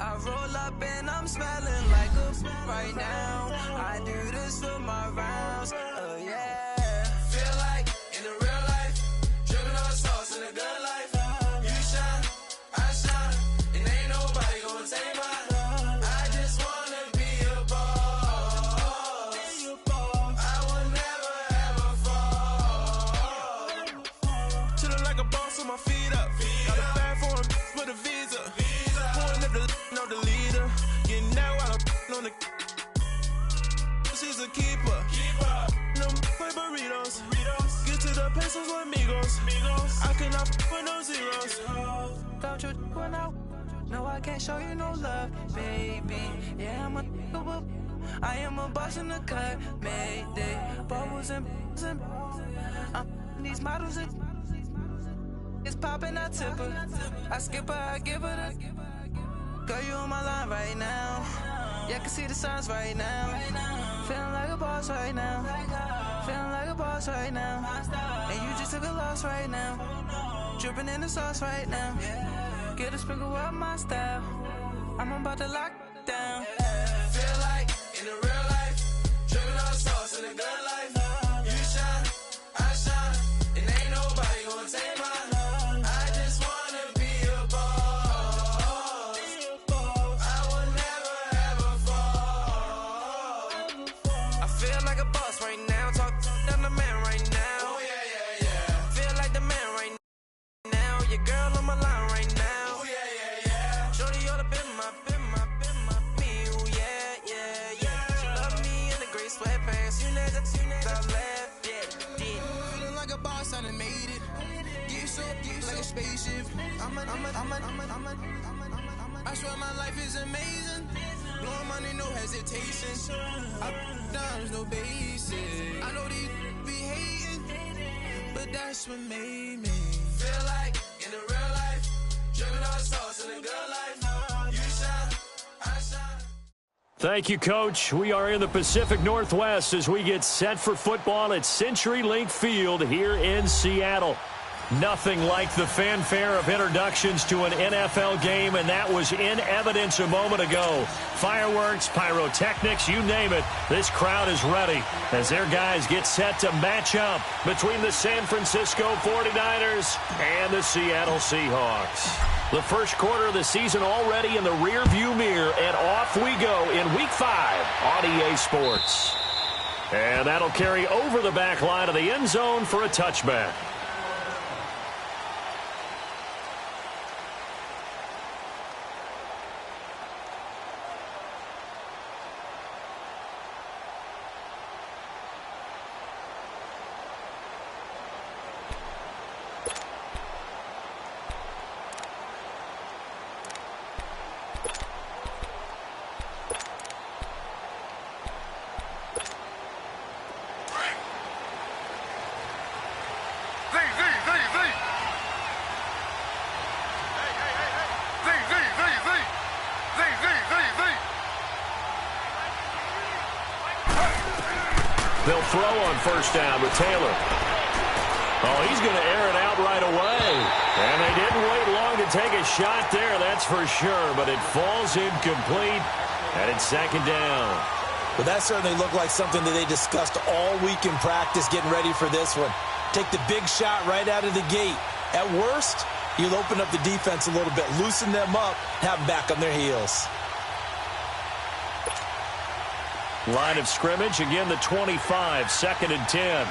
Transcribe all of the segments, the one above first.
I roll up and I'm smelling like a right now. I do this for my rounds. Yeah. Feel like in the real life, dripping on sauce in a good life. You shine, I shine, and ain't nobody gonna take mine. I just wanna be a boss. I will never ever fall. Chillin' like a boss with my feet up. Got a bag for him with a visa. Pulling up the know the leader. Getting out while I'm on the. She's a keeper. No play burritos. Get to the pesos with amigos. I cannot with no zeros. Don't you run out? No, I can't show you no love, baby. Yeah, I am a boss in the cut. Mayday. Bubbles and these models. It's popping, I tip her. I skip her, I give her the. Girl, you on my line right now. Yeah, I can see the signs right now. Feeling like a boss right now. Feeling like a boss right now. And you just took a loss right now. Dripping in the sauce right now. Get a sprinkle up my style. I'm about to lock down. Feel like in the real life, dripping on sauce in a good life. You shine, I shine, and ain't nobody gonna take mine. I just wanna be a boss. I will never ever fall. I feel like a boss right now. Talk to the man right now. Oh yeah. Feel like the man right now. Your girl on my line right now. Oh yeah. Shorty ought to be my me. Oh yeah. She love me in the gray sweatpants. You know that I left. Yeah. Feeling like a boss, I done made it. Get so like a spaceship. I swear my life is amazing. Blowing money, no hesitation. Up, downs, no basic. I know these be hating, but that's what made me feel like in the real life, dripping on sauce in a good life. You shine, I shine. Thank you, Coach. We are in the Pacific Northwest as we get set for football at CenturyLink Field here in Seattle. Nothing like the fanfare of introductions to an NFL game, and that was in evidence a moment ago. Fireworks, pyrotechnics, you name it. This crowd is ready as their guys get set to match up between the San Francisco 49ers and the Seattle Seahawks. The first quarter of the season already in the rearview mirror, and off we go in Week 5 on EA Sports. And that'll carry over the back line of the end zone for a touchback. They'll throw on first down with Taylor. Oh, he's going to air it out right away. And they didn't wait long to take a shot there, that's for sure. But it falls incomplete, and it's second down. Well, that certainly looked like something that they discussed all week in practice getting ready for this one. Take the big shot right out of the gate. At worst, you'll open up the defense a little bit, loosen them up, have them back on their heels. Line of scrimmage, again the 25, second and 10.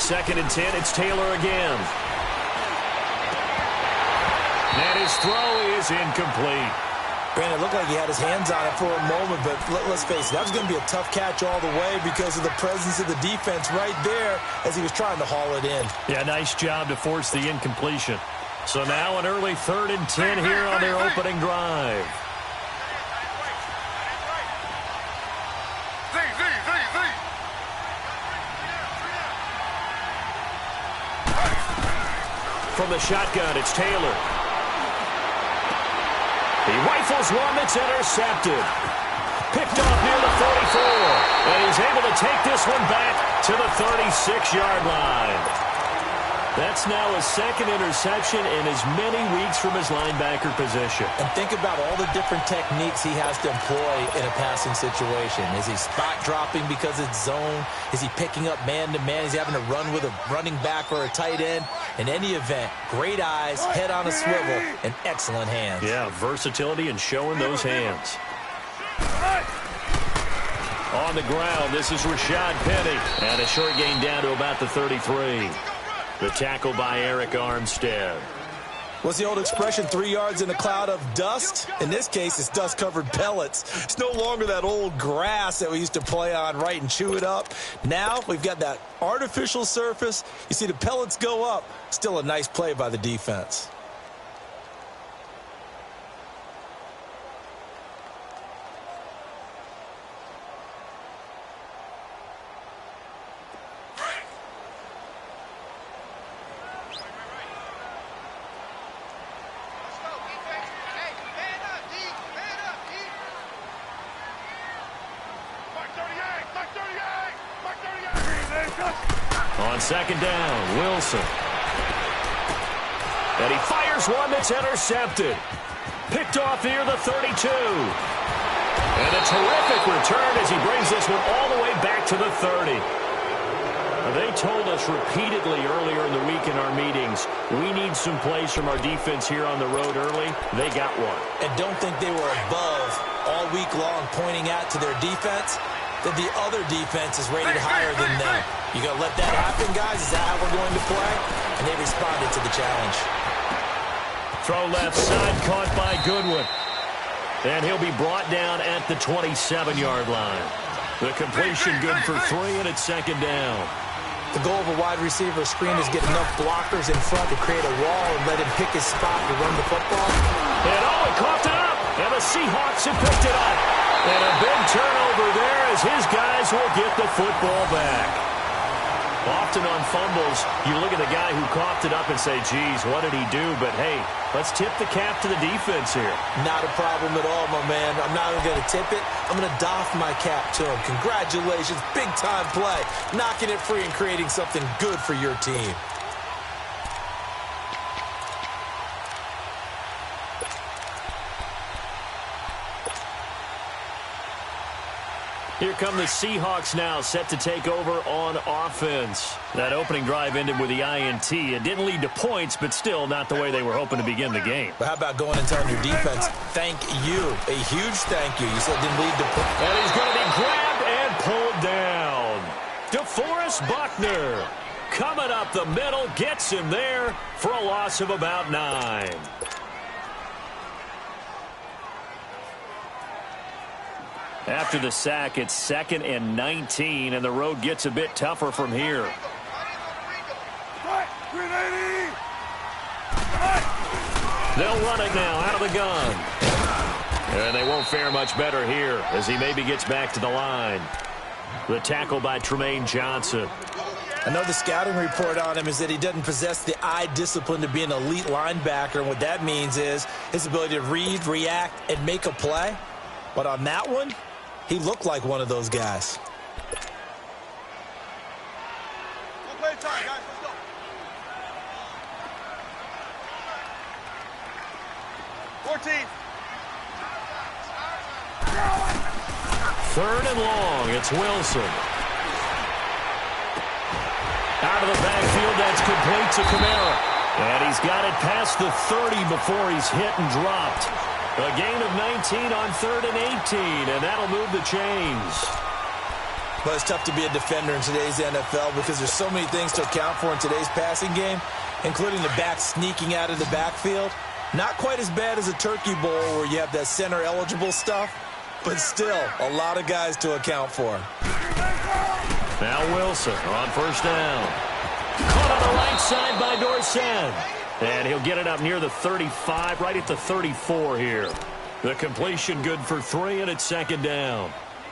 Second and 10, it's Taylor again. And his throw is incomplete. Brandon, it looked like he had his hands on it for a moment, but let's face it, that was going to be a tough catch all the way because of the presence of the defense right there as he was trying to haul it in. Yeah, nice job to force the incompletion. So now an early 3rd and 10 here on their opening drive. From the shotgun, it's Taylor. He rifles one that's intercepted. Picked off near the 44. And he's able to take this one back to the 36-yard line. That's now his second interception in as many weeks from his linebacker position. And think about all the different techniques he has to employ in a passing situation. Is he spot dropping because it's zone? Is he picking up man-to-man? Is he having to run with a running back or a tight end? In any event, great eyes, head on a swivel, and excellent hands. Yeah, versatility and showing those hands. On the ground, this is Rashad Penny. And a short gain down to about the 33. The tackle by Eric Armstead. What's the old expression, 3 yards in a cloud of dust? In this case, it's dust-covered pellets. It's no longer that old grass that we used to play on, right, and chew it up. Now we've got that artificial surface. You see the pellets go up. Still a nice play by the defense. On second down, Wilson. And he fires one that's intercepted. Picked off near the 32. And a terrific return as he brings this one all the way back to the 30. They told us repeatedly earlier in the week in our meetings, we need some plays from our defense here on the road early. They got one. And don't think they were above all week long pointing out to their defense that the other defense is rated higher than them. You going to let that happen, guys? Is that how we're going to play? And they responded to the challenge. Throw left side, caught by Goodwin. And he'll be brought down at the 27-yard line. The completion good for 3, and it's second down. The goal of a wide receiver screen is get enough blockers in front to create a wall and let him pick his spot to run the football. And he coughed it up. And the Seahawks have picked it up. And a big turnover there as his guys will get the football back. Often on fumbles, you look at the guy who coughed it up and say, geez, what did he do? But, hey, let's tip the cap to the defense here. Not a problem at all, my man. I'm not even going to tip it. I'm going to doff my cap to him. Congratulations. Big-time play. Knocking it free and creating something good for your team. Here come the Seahawks now, set to take over on offense. That opening drive ended with the INT. It didn't lead to points, but still not the way they were hoping to begin the game. But how about going and telling your defense, thank you, a huge thank you. You said it didn't lead to points. And he's going to be grabbed and pulled down. DeForest Buckner coming up the middle, gets him there for a loss of about 9. After the sack, it's 2nd and 19, and the road gets a bit tougher from here. They'll run it now out of the gun. And they won't fare much better here as he maybe gets back to the line. The tackle by Tremaine Johnson. I know the scouting report on him is that he doesn't possess the eye discipline to be an elite linebacker. And what that means is his ability to read, react, and make a play. But on that one, he looked like one of those guys. Play time, guys. Let's go. 14. 3rd and long. It's Wilson. Out of the backfield, that's complete to Kamara. And he's got it past the 30 before he's hit and dropped. A gain of 19 on 3rd and 18, and that'll move the chains. But it's tough to be a defender in today's NFL because there's so many things to account for in today's passing game, including the back sneaking out of the backfield. Not quite as bad as a turkey bowl where you have that center-eligible stuff, but still a lot of guys to account for. Now Wilson on 1st down. Caught on the right side by Dorsett. And he'll get it up near the 35, right at the 34 here. The completion good for 3, and it's 2nd down.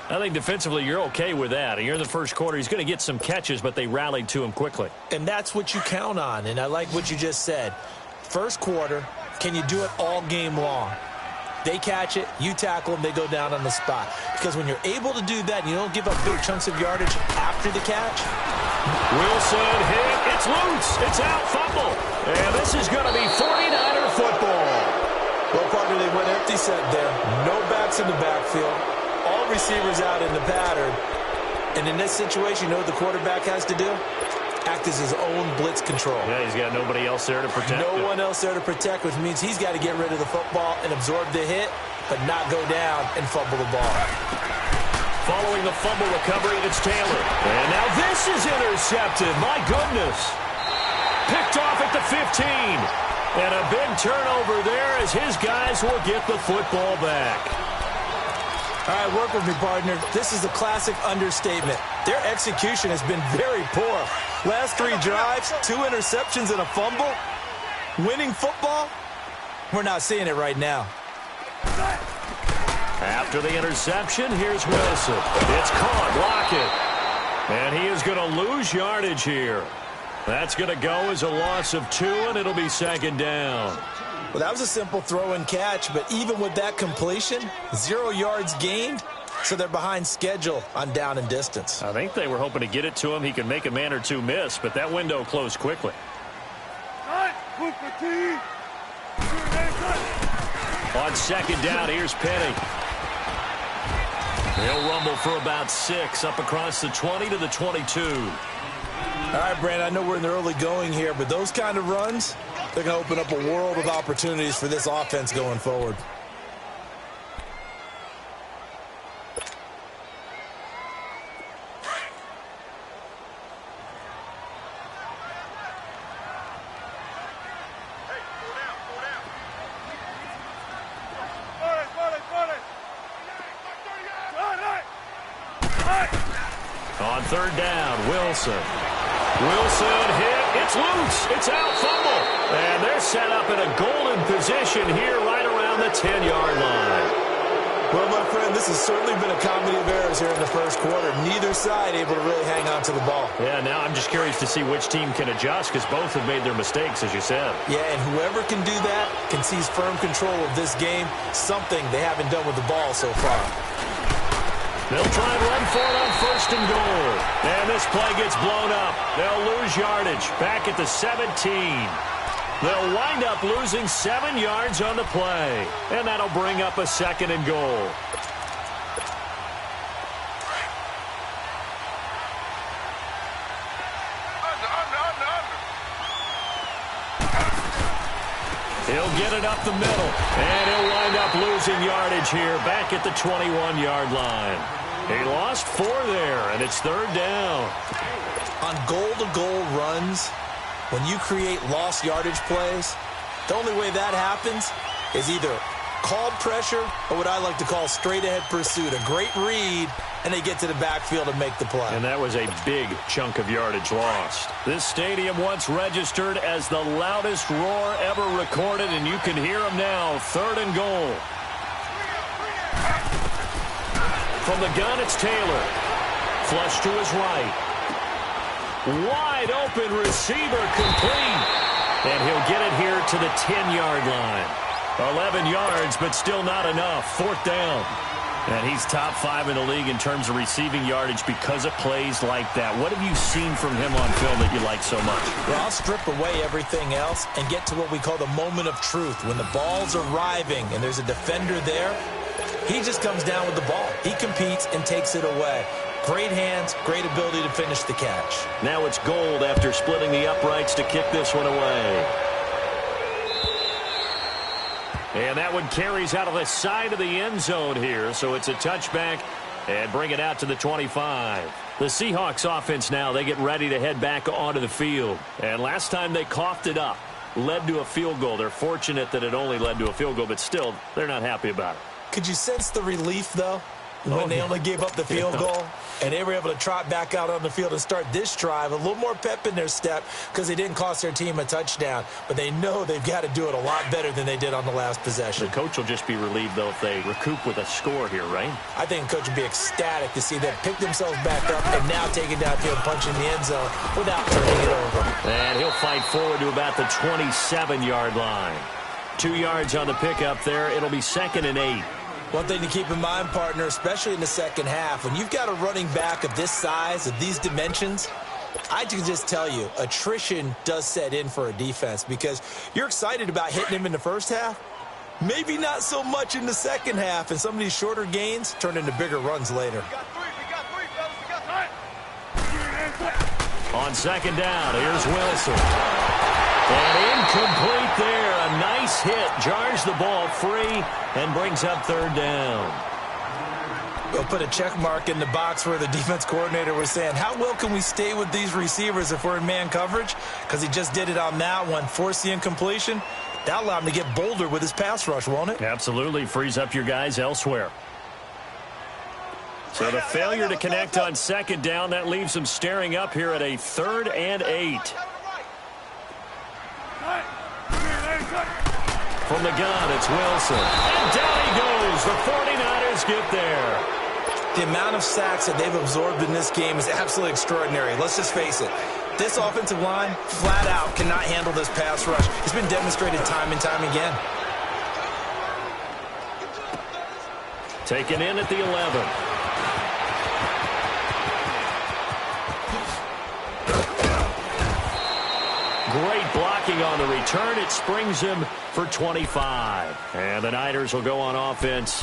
I think defensively you're okay with that. Here in the first quarter, he's going to get some catches, but they rallied to him quickly. And that's what you count on, and I like what you just said. First quarter, can you do it all game long? They catch it, you tackle them, they go down on the spot. Because when you're able to do that, and you don't give up big chunks of yardage after the catch. Wilson hit. It's loose. It's out. Fumble. And this is going to be 49er football. Well, partner, they went empty set there. No backs in the backfield. All receivers out in the pattern. And in this situation, you know what the quarterback has to do? Act as his own blitz control. Yeah, he's got nobody else there to protect No one else there to protect, which means he's got to get rid of the football and absorb the hit, but not go down and fumble the ball. Following the fumble recovery, it's Taylor. And now this is intercepted. My goodness. Picked off at the 15. And a big turnover there as his guys will get the football back. All right, work with me, partner. This is a classic understatement. Their execution has been very poor. Last 3 drives, 2 interceptions and a fumble. Winning football? We're not seeing it right now. After the interception, here's Wilson. It's caught. Lockett. And he is going to lose yardage here. That's going to go as a loss of 2, and it'll be second down. Well, that was a simple throw and catch, but even with that completion, 0 yards gained, so they're behind schedule on down and distance. I think they were hoping to get it to him. He could make a man or 2 miss, but that window closed quickly. On second down, here's Penny. He'll rumble for about 6 up across the 20 to the 22. All right, Brandon, I know we're in the early going here, but those kind of runs, they're going to open up a world of opportunities for this offense going forward. On third down, Wilson. Wilson hit. It's loose. It's out. Fumble. And they're set up in a golden position here right around the 10-yard line. Well, my friend, this has certainly been a comedy of errors here in the first quarter. Neither side able to really hang on to the ball. Yeah, now I'm just curious to see which team can adjust because both have made their mistakes, as you said. Yeah, and whoever can do that can seize firm control of this game, something they haven't done with the ball so far. They'll try and run for it on first and goal. And this play gets blown up. They'll lose yardage back at the 17. They'll wind up losing 7 yards on the play. And that'll bring up a second and goal. He'll get it up the middle. And he'll wind up losing yardage here back at the 21-yard line. He lost 4 there, and it's third down. On goal-to-goal runs, when you create lost yardage plays, the only way that happens is either called pressure or what I like to call straight-ahead pursuit. A great read, and they get to the backfield and make the play. And that was a big chunk of yardage lost. This stadium once registered as the loudest roar ever recorded, and you can hear them now. Third and goal. From the gun, it's Taylor. Flush to his right. Wide open receiver complete. And he'll get it here to the 10-yard line. 11 yards, but still not enough. Fourth down. And he's top 5 in the league in terms of receiving yardage because of plays like that. What have you seen from him on film that you like so much? Well, I'll strip away everything else and get to what we call the moment of truth. When the ball's arriving and there's a defender there, he just comes down with the ball. He competes and takes it away. Great hands, great ability to finish the catch. Now it's Gold after splitting the uprights to kick this one away. And that one carries out of the side of the end zone here, so it's a touchback and bring it out to the 25. The Seahawks offense now, they get ready to head back onto the field. And last time they coughed it up, led to a field goal. They're fortunate that it only led to a field goal, but still, they're not happy about it. Could you sense the relief, though, when they only gave up the field goal? And they were able to trot back out on the field and start this drive. A little more pep in their step because they didn't cost their team a touchdown. But they know they've got to do it a lot better than they did on the last possession. The coach will just be relieved, though, if they recoup with a score here, right? I think the coach would be ecstatic to see them pick themselves back up and now take it downfield, punch in the end zone without turning it over. And he'll fight forward to about the 27-yard line. 2 yards on the pickup there. It'll be 2nd and 8. One thing to keep in mind, partner, especially in the second half, when you've got a running back of this size, of these dimensions, I can just tell you, attrition does set in for a defense because you're excited about hitting him in the first half. Maybe not so much in the second half, and some of these shorter gains turn into bigger runs later. We got three, fellas. We got three. On 2nd down, here's Wilson. And incomplete there. A nice hit. Jars the ball free and brings up 3rd down. We'll put a check mark in the box where the defense coordinator was saying, how well can we stay with these receivers if we're in man coverage? Because he just did it on that one, forced the incompletion. That'll allow him to get bolder with his pass rush, won't it? Absolutely. Frees up your guys elsewhere. So the failure to connect on 2nd down, that leaves him staring up here at a 3rd and 8. From the gun, it's Wilson. And down he goes. The 49ers get there. The amount of sacks that they've absorbed in this game is absolutely extraordinary. Let's just face it. This offensive line, flat out, cannot handle this pass rush. It's been demonstrated time and time again. Taken in at the 11. Great blocking on the return. It springs him for 25. And the Niners will go on offense.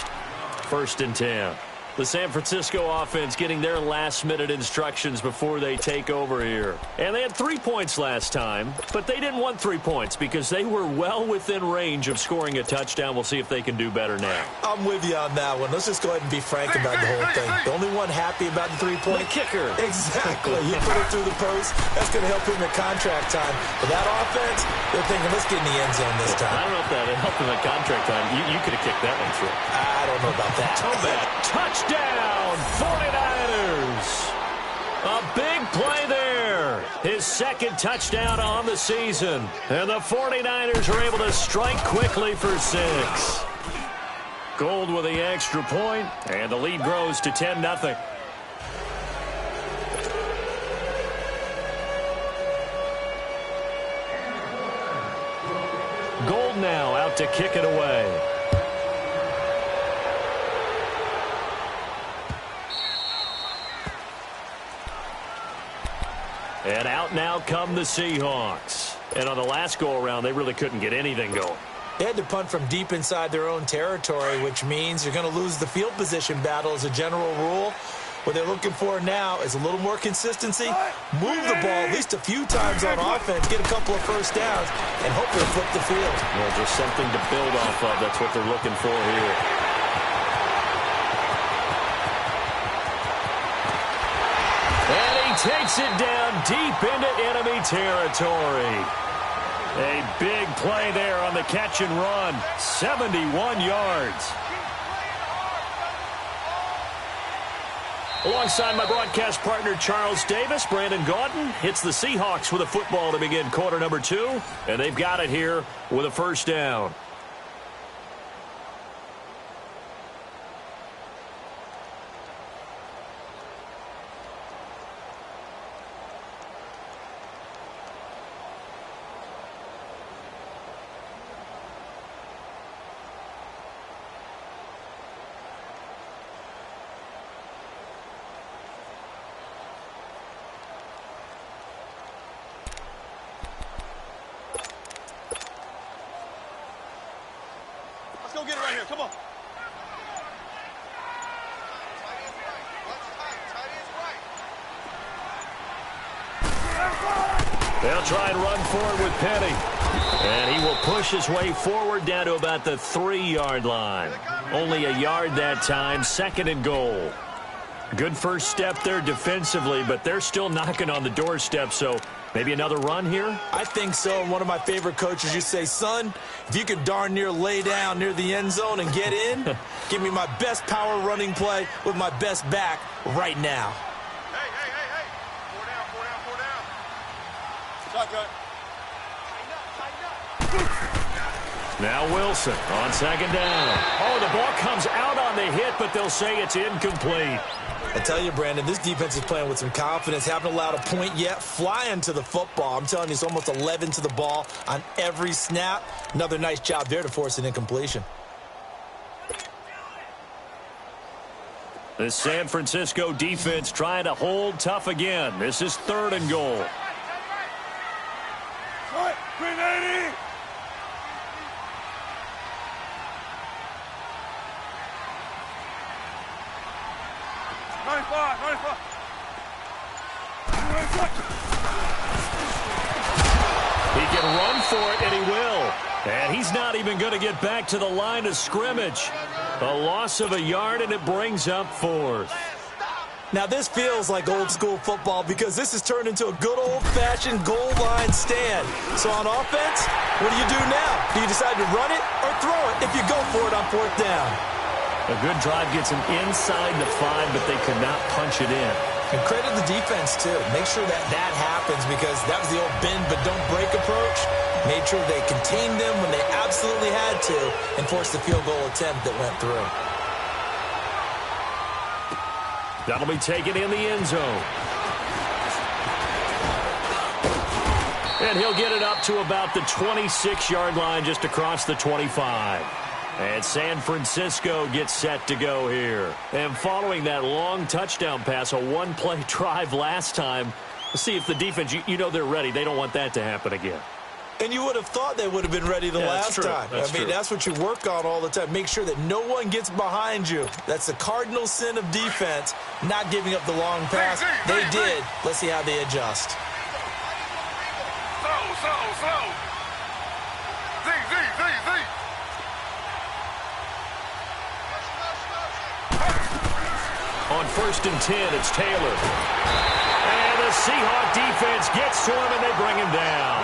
1st and 10. The San Francisco offense getting their last-minute instructions before they take over here. And they had 3 points last time, but they didn't want 3 points because they were well within range of scoring a touchdown. We'll see if they can do better now. I'm with you on that one. Let's just go ahead and be frank about the whole thing. The only one happy about the 3-point. The kicker. Exactly. He put it through the post. That's going to help him at contract time. But that offense, they're thinking, let's get in the end zone this time. I don't know if that helped him at contract time. You could have kicked that one through. I don't know about that. Oh, bad. Touchdown, 49ers. A big play there. His 2nd touchdown on the season. And the 49ers are able to strike quickly for 6. Gold with the extra point, and the lead grows to 10-0. Gold now out to kick it away. And out now come the Seahawks. And on the last go-around, they really couldn't get anything going. They had to punt from deep inside their own territory, which means you're going to lose the field position battle as a general rule. What they're looking for now is a little more consistency, move the ball at least a few times on offense, get a couple of first downs, and hopefully flip the field. Well, just something to build off of. That's what they're looking for here. And he takes it down deep into enemy territory. A big play there on the catch and run. 71 yards. Alongside my broadcast partner, Charles Davis, Brandon Gaudin hits the Seahawks with a football to begin quarter number 2. And they've got it here with a first down. Let's go get it right here. Come on. They'll try and run forward with Penny. And he will push his way forward down to about the 3-yard line. Only a yard that time, 2nd and goal. Good first step there defensively, but they're still knocking on the doorstep, so maybe another run here? I think so. And one of my favorite coaches used to say, son, if you can darn near lay down near the end zone and get in, give me my best power running play with my best back right now. Hey, hey, hey, hey. 4 down, 4 down, 4 down. Shotgun. Now Wilson on 2nd down. Oh, the ball comes out on the hit, but they'll say it's incomplete. I tell you, Brandon, this defense is playing with some confidence. Haven't allowed a point yet. Flying to the football. I'm telling you, it's almost 11 to the ball on every snap. Another nice job there to force an incompletion. The San Francisco defense trying to hold tough again. This is 3rd and goal. 380. He can run for it, and he will. And he's not even going to get back to the line of scrimmage. A loss of a yard, and it brings up 4th. Now, this feels like old-school football because this has turned into a good old-fashioned goal line stand. So on offense, what do you do now? Do you decide to run it or throw it if you go for it on 4th down? A good drive gets him inside the 5, but they could not punch it in. And credit the defense, too. Make sure that happens because that was the old bend-but-don't-break approach. Made sure they contained them when they absolutely had to and forced the field goal attempt that went through. That'll be taken in the end zone. And he'll get it up to about the 26-yard line just across the 25. And San Francisco gets set to go here. And following that long touchdown pass, a one-play drive last time, let's see if the defense, you know they're ready. They don't want that to happen again. And you would have thought they would have been ready the last time. That's what you work on all the time. Make sure that no one gets behind you. That's the cardinal sin of defense, not giving up the long pass. They did. Let's see how they adjust. Slow. Z. On 1st and 10, it's Taylor. And the Seahawk defense gets to him, and they bring him down.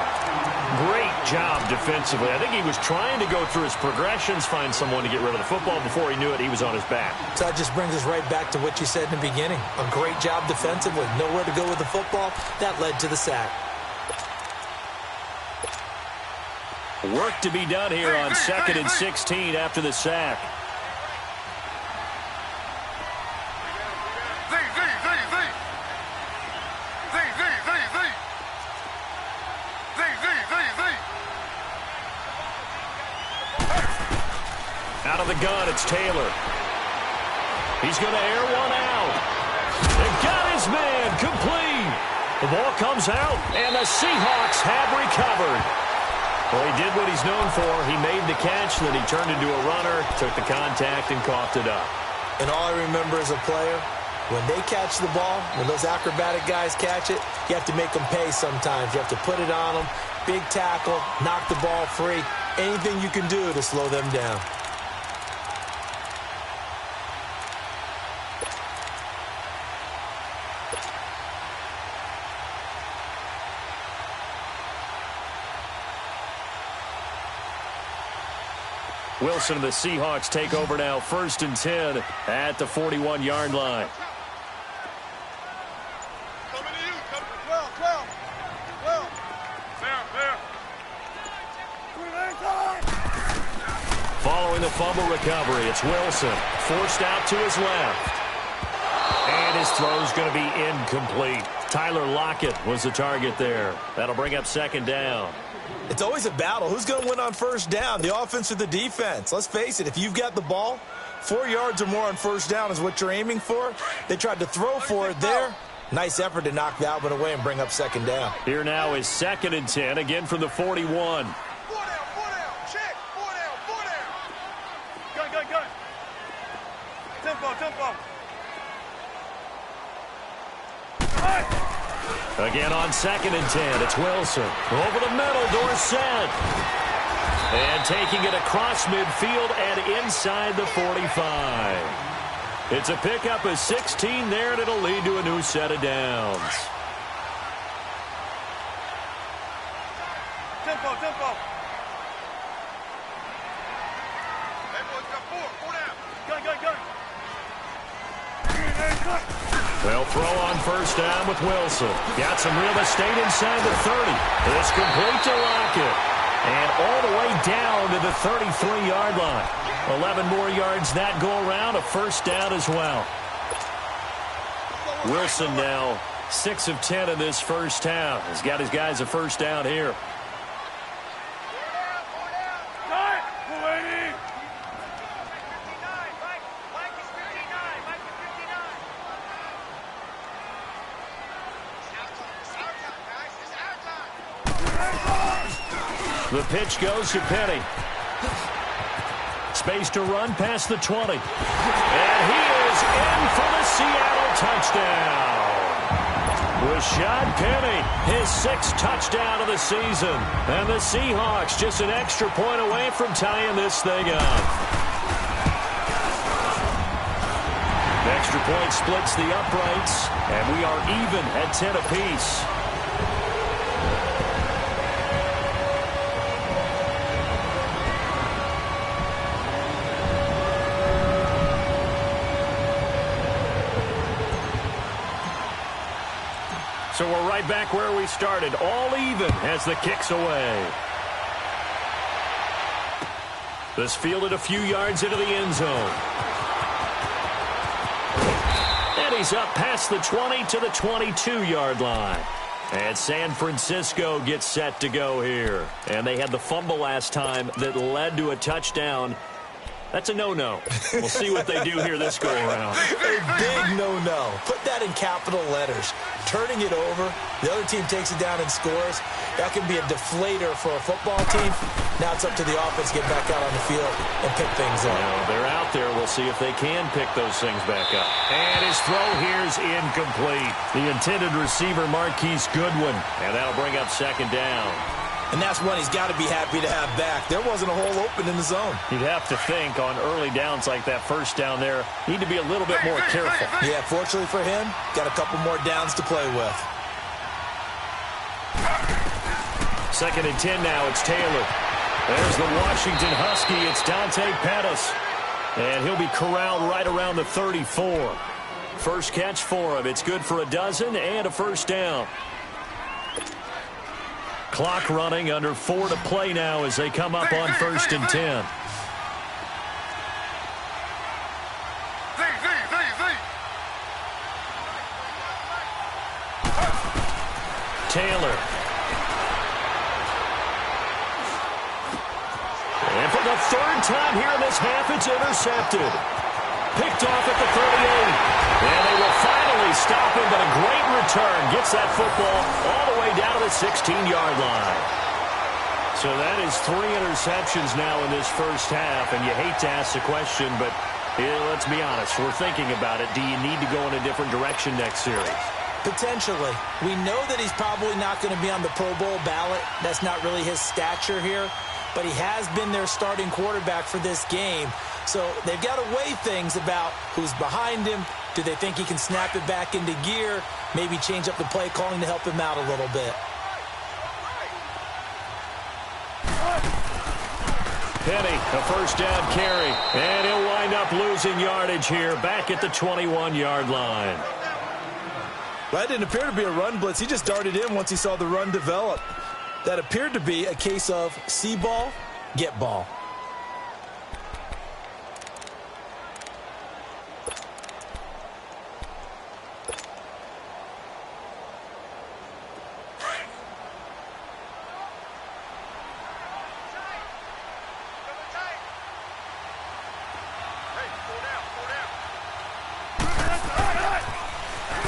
Great job defensively. I think he was trying to go through his progressions, find someone to get rid of the football. Before he knew it, he was on his back. So that just brings us right back to what you said in the beginning. A great job defensively. Nowhere to go with the football. That led to the sack. Work to be done here on 2nd and 16 after the sack. Out of the gun, it's Taylor. He's going to air one out. And got his man complete. The ball comes out, and the Seahawks have recovered. Well, he did what he's known for. He made the catch, then he turned into a runner, took the contact, and coughed it up. And all I remember as a player, when they catch the ball, when those acrobatic guys catch it, you have to make them pay sometimes. You have to put it on them, big tackle, knock the ball free, anything you can do to slow them down. Wilson and the Seahawks take over now, 1st and 10 at the 41-yard line. Coming to you. 12. Following the fumble recovery, it's Wilson. Forced out to his left. And his throw's going to be incomplete. Tyler Lockett was the target there. That'll bring up 2nd down. It's always a battle. Who's going to win on 1st down, the offense or the defense? Let's face it, if you've got the ball, 4 yards or more on 1st down is what you're aiming for. They tried to throw for it there. Nice effort to knock that one away and bring up 2nd down. Here now is 2nd and 10, again from the 41. 4 down. Check. 4 down. Gun. Tempo. Again on 2nd and 10, it's Wilson. Over the middle, Dorsett. And taking it across midfield and inside the 45. It's a pickup of 16 there, and it'll lead to a new set of downs. Tempo. Hey, boys, got 4 down. Gun. They'll throw on 1st down with Wilson. Got some real estate inside the 30. It's complete to Lockett. And all the way down to the 33-yard line. 11 more yards that go around, a 1st down as well. Wilson now 6 of 10 in this first half. He's got his guys a first down here. The pitch goes to Penny. Space to run past the 20. And he is in for the Seattle touchdown. Rashad Penny, his 6th touchdown of the season. And the Seahawks just an extra point away from tying this thing up. Extra point splits the uprights, and we are even at 10 apiece. So we're right back where we started, all even as the kick's away. This fielded a few yards into the end zone. And he's up past the 20 to the 22-yard line. And San Francisco gets set to go here. And they had the fumble last time that led to a touchdown. That's a no-no. We'll see what they do here this go-around. A big no-no. Put that in capital letters. Turning it over, the other team takes it down and scores. That can be a deflator for a football team. Now it's up to the offense to get back out on the field and pick things up. Well, they're out there. We'll see if they can pick those things back up. And his throw here is incomplete. The intended receiver, Marquise Goodwin. And that'll bring up second down. And that's one he's got to be happy to have back. There wasn't a hole open in the zone. You'd have to think on early downs like that first down there, need to be a little bit more careful. Yeah, fortunately for him, got a couple more downs to play with. 2nd and 10 now, it's Taylor. There's the Washington Husky, it's Dante Pettis. And he'll be corralled right around the 34. First catch for him, it's good for a dozen and a first down. Clock running, under 4 to play now as they come up on 1st and 10. Taylor. And for the 3rd time here in this half, it's intercepted. Picked off at the 38. And they will finally stop him, but a great return. Gets that football all the way down to the 16-yard line. So that is 3 interceptions now in this first half. And you hate to ask the question, but let's be honest. We're thinking about it. Do you need to go in a different direction next series? Potentially. We know that he's probably not going to be on the Pro Bowl ballot. That's not really his stature here. But he has been their starting quarterback for this game. So they've got to weigh things about who's behind him. Do they think he can snap it back into gear? Maybe change up the play calling to help him out a little bit. Penny, a first down carry. And he'll wind up losing yardage here back at the 21-yard line. That didn't appear to be a run blitz. He just darted in once he saw the run develop. That appeared to be a case of see ball, get ball.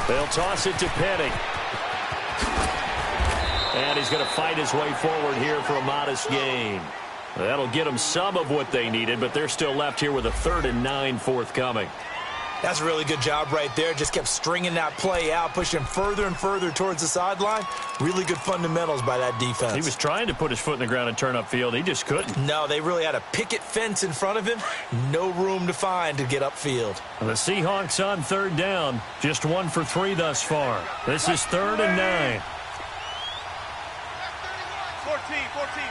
They'll toss it to Penny. And he's going to fight his way forward here for a modest gain. That'll get them some of what they needed, but they're still left here with a 3rd and 9 forthcoming. That's a really good job right there. Just kept stringing that play out, pushing him further and further towards the sideline. Really good fundamentals by that defense. He was trying to put his foot in the ground and turn upfield. He just couldn't. No, they really had a picket fence in front of him. No room to find to get upfield. The Seahawks on 3rd down. Just 1 for 3 thus far. This is 3rd and 9. 14.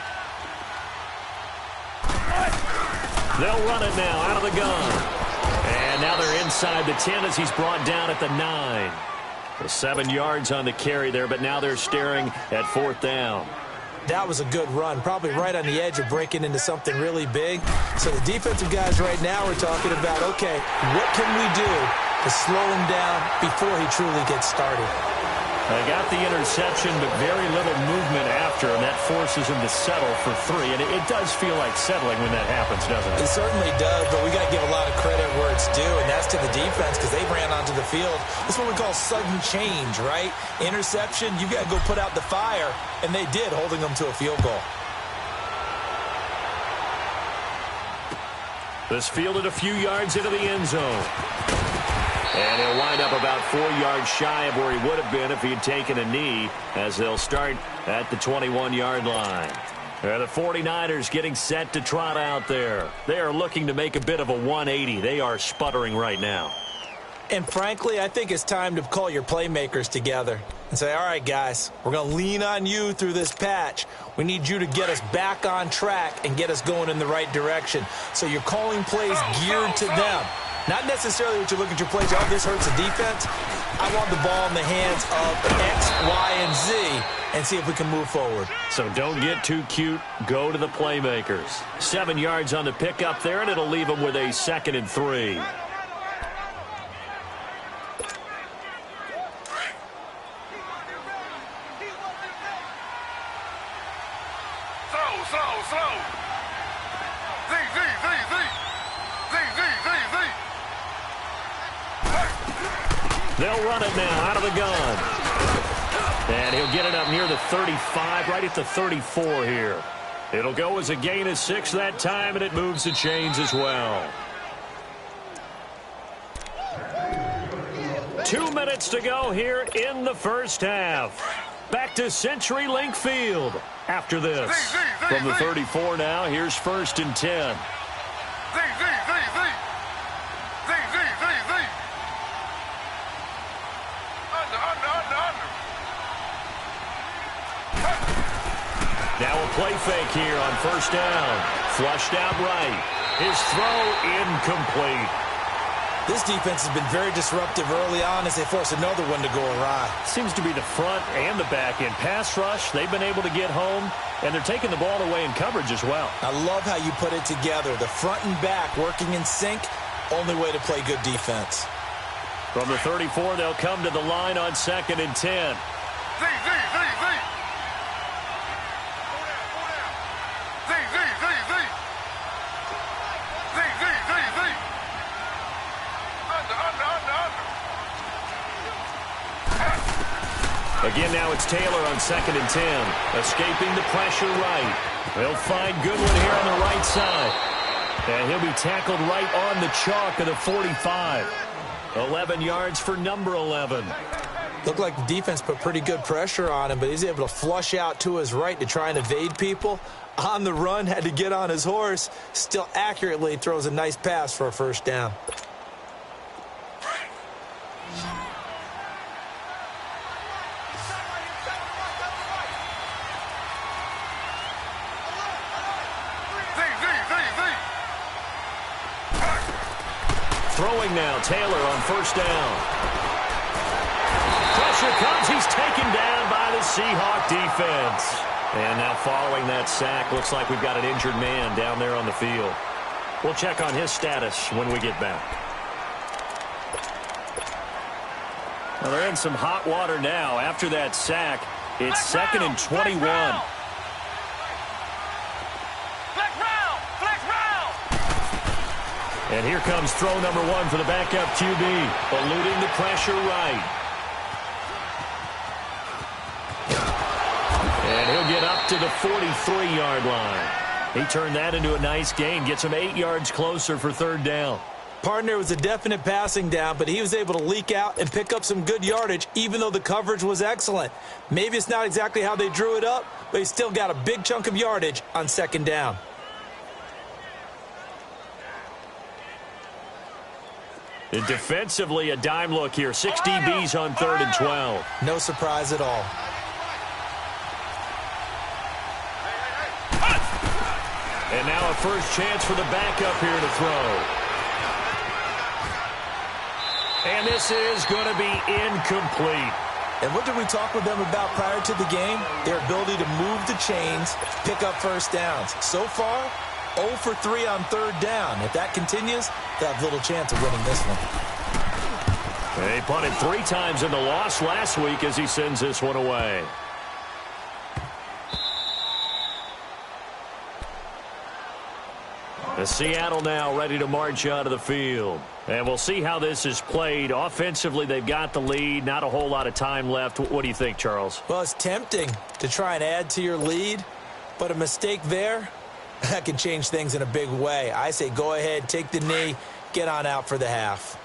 They'll run it now out of the gun. And now they're inside the 10 as he's brought down at the 9. 7 yards on the carry there, but now they're staring at 4th down. That was a good run, probably right on the edge of breaking into something really big. So the defensive guys right now are talking about, okay, what can we do to slow him down before he truly gets started. They got the interception, but very little movement after, and that forces him to settle for 3. And it does feel like settling when that happens, doesn't it? It certainly does, but we got to give a lot of credit where it's due, and that's to the defense because they ran onto the field. That's what we call sudden change, right? Interception, you got to go put out the fire, and they did, holding them to a field goal. This fielded a few yards into the end zone. And he'll wind up about 4 yards shy of where he would have been if he had taken a knee, as they'll start at the 21-yard line. The 49ers getting set to trot out there. They are looking to make a bit of a 180. They are sputtering right now. And frankly, I think it's time to call your playmakers together and say, all right, guys, we're going to lean on you through this patch. We need you to get us back on track and get us going in the right direction. So you're calling plays geared to them. Not necessarily what you're looking at your plays. Oh, this hurts the defense. I want the ball in the hands of X, Y, and Z and see if we can move forward. So don't get too cute. Go to the playmakers. 7 yards on the pickup there, and it'll leave them with a 2nd and 3. They'll run it now out of the gun. And he'll get it up near the 35, right at the 34 here. It'll go as a gain of 6 that time, and it moves the chains as well. 2 minutes to go here in the first half. Back to CenturyLink Field after this. From the 34 now, here's 1st and 10. Now a play fake here on 1st down. Flushed out right. His throw incomplete. This defense has been very disruptive early on as they force another one to go awry. Seems to be the front and the back end. Pass rush, they've been able to get home, and they're taking the ball away in coverage as well. I love how you put it together. The front and back working in sync, only way to play good defense. From the 34, they'll come to the line on 2nd and 10. Again, now it's Taylor on 2nd and 10. Escaping the pressure right. They'll find Goodwin here on the right side. And he'll be tackled right on the chalk of the 45. 11 yards for number 11. Looked like the defense put pretty good pressure on him, but he's able to flush out to his right to try and evade people. On the run, had to get on his horse. Still accurately throws a nice pass for a 1st down. Throwing now, Taylor on 1st down. Pressure comes, he's taken down by the Seahawk defense. And now following that sack, looks like we've got an injured man down there on the field. We'll check on his status when we get back. Well, they're in some hot water now. After that sack, it's 2nd and 21. And here comes throw number 1 for the backup QB. Eluding the pressure right. And he'll get up to the 43-yard line. He turned that into a nice gain. Gets him 8 yards closer for 3rd down. Partner was a definite passing down, but he was able to leak out and pick up some good yardage, even though the coverage was excellent. Maybe it's not exactly how they drew it up, but he still got a big chunk of yardage on 2nd down. And defensively, a dime look here. 6 DBs on 3rd and 12. No surprise at all. And now a first chance for the backup here to throw. And this is going to be incomplete. And what did we talk with them about prior to the game? Their ability to move the chains, pick up 1st downs. So far, 0 for 3 on 3rd down. If that continues, they have little chance of winning this one. He punted 3 times in the loss last week as he sends this one away. The Seattle now ready to march out of the field. And we'll see how this is played. Offensively, they've got the lead. Not a whole lot of time left. What do you think, Charles? Well, it's tempting to try and add to your lead, but a mistake there, that can change things in a big way. I say go ahead, take the knee, get on out for the half.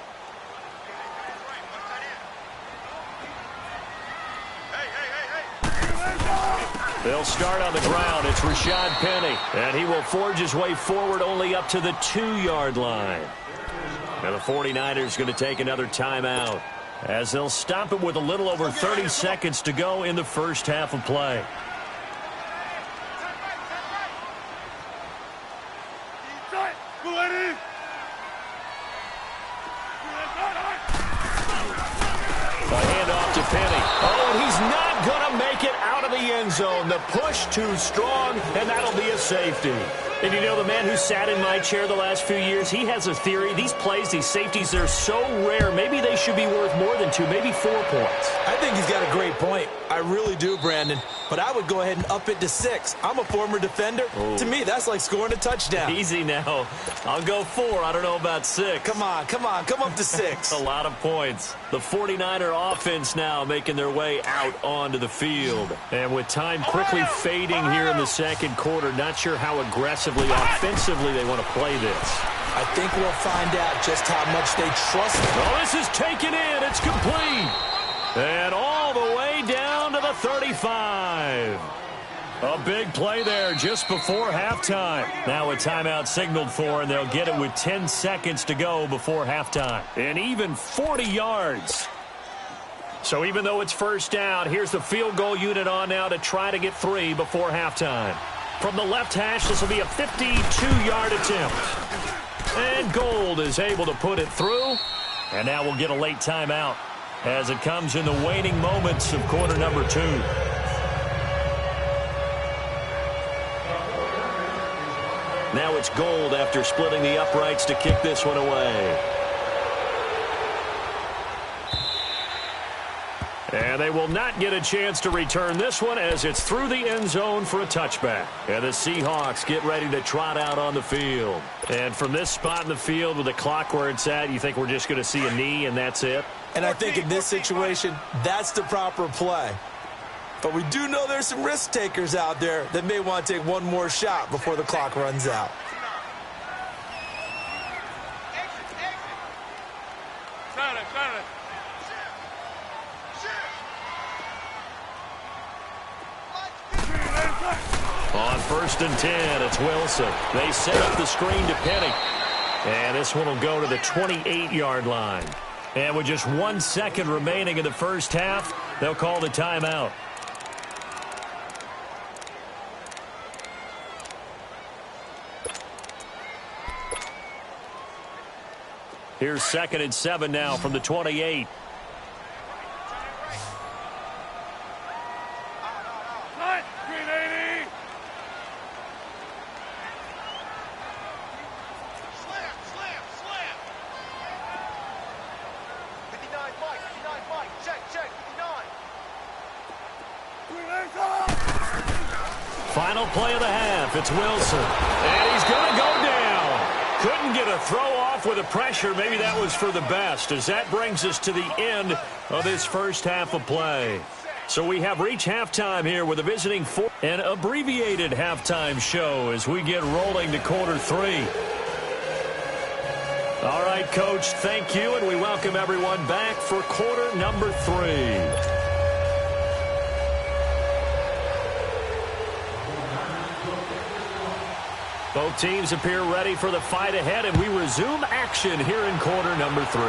They'll start on the ground. It's Rashad Penny, and he will forge his way forward only up to the 2-yard line. And the 49ers going to take another timeout as they'll stop it with a little over 30 seconds to go in the first half of play. A handoff to Penny. Oh, and he's not going to make it out of the end zone. The push too strong, and that'll be a safety. And you know, the man who sat in my chair the last few years, he has a theory. These plays, these safeties, they're so rare. Maybe they should be worth more than 2, maybe 4 points. I think he's got a great point. I really do, Brandon. But I would go ahead and up it to 6. I'm a former defender. Ooh. To me, that's like scoring a touchdown. Easy now. I'll go 4. I don't know about 6. Come on. Come up to 6. A lot of points. The 49er offense now making their way out onto the field. And with time quickly fading here in the second quarter, not sure how aggressively, offensively they want to play this. I think we'll find out just how much they trust him. Oh, this is taken in. It's complete. And all the way down to the 35. A big play there just before halftime. Now a timeout signaled for, and they'll get it with 10 seconds to go before halftime. And even 40 yards. So even though it's first down, here's the field goal unit on now to try to get 3 before halftime. From the left hash, this will be a 52-yard attempt. And Gold is able to put it through. And now we'll get a late timeout as it comes in the waning moments of quarter number 2. Now it's Gold after splitting the uprights to kick this one away. And they will not get a chance to return this one as it's through the end zone for a touchback. And the Seahawks get ready to trot out on the field. And from this spot in the field with the clock where it's at, you think we're just going to see a knee and that's it? And I think in this situation, that's the proper play. But we do know there's some risk takers out there that may want to take one more shot before the clock runs out. On 1st and 10, it's Wilson. They set up the screen to Penny. And this one will go to the 28-yard line. And with just 1 second remaining in the first half, they'll call the timeout. Here's 2nd and 7 now from the 28. Final play of the half. It's Wilson. And he's going to go down. Couldn't get a throw off with the pressure. Maybe that was for the best, as that brings us to the end of this first half of play. So we have reached halftime here with a visiting an abbreviated halftime show as we get rolling to quarter 3. All right, Coach, thank you, and we welcome everyone back for quarter number 3. Both teams appear ready for the fight ahead, and we resume action here in quarter number 3.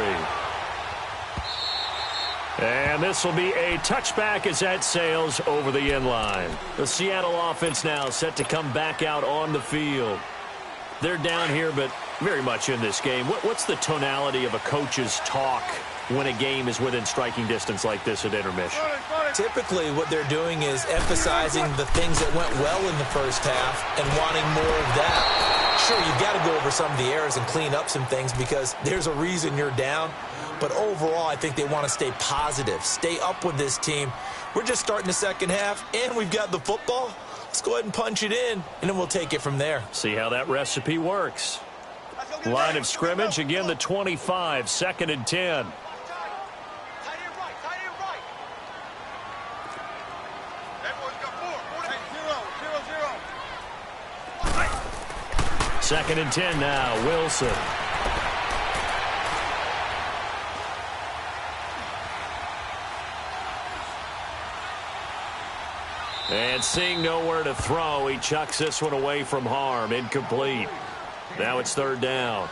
And this will be a touchback as that sails over the end line. The Seattle offense now set to come back out on the field. They're down here, but very much in this game. What's the tonality of a coach's talk when a game is within striking distance like this at intermission? Typically, what they're doing is emphasizing the things that went well in the first half and wanting more of that. Sure, you've got to go over some of the errors and clean up some things because there's a reason you're down. But overall, I think they want to stay positive, stay up with this team. We're just starting the second half, and we've got the football. Let's go ahead and punch it in, and then we'll take it from there. See how that recipe works. Line of scrimmage, again, the 25, 2nd and 10. Second and 10 now, Wilson. And seeing nowhere to throw, he chucks this one away from harm. Incomplete. Now it's 3rd down.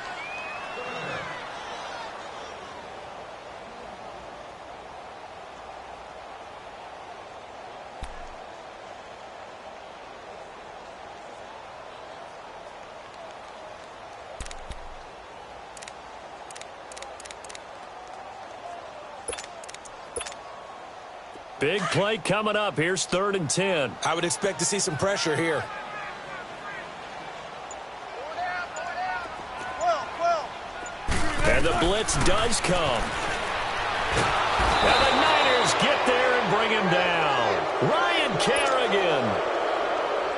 Big play coming up. Here's 3rd and 10. I would expect to see some pressure here. And the blitz does come. And the Niners get there and bring him down. Ryan Kerrigan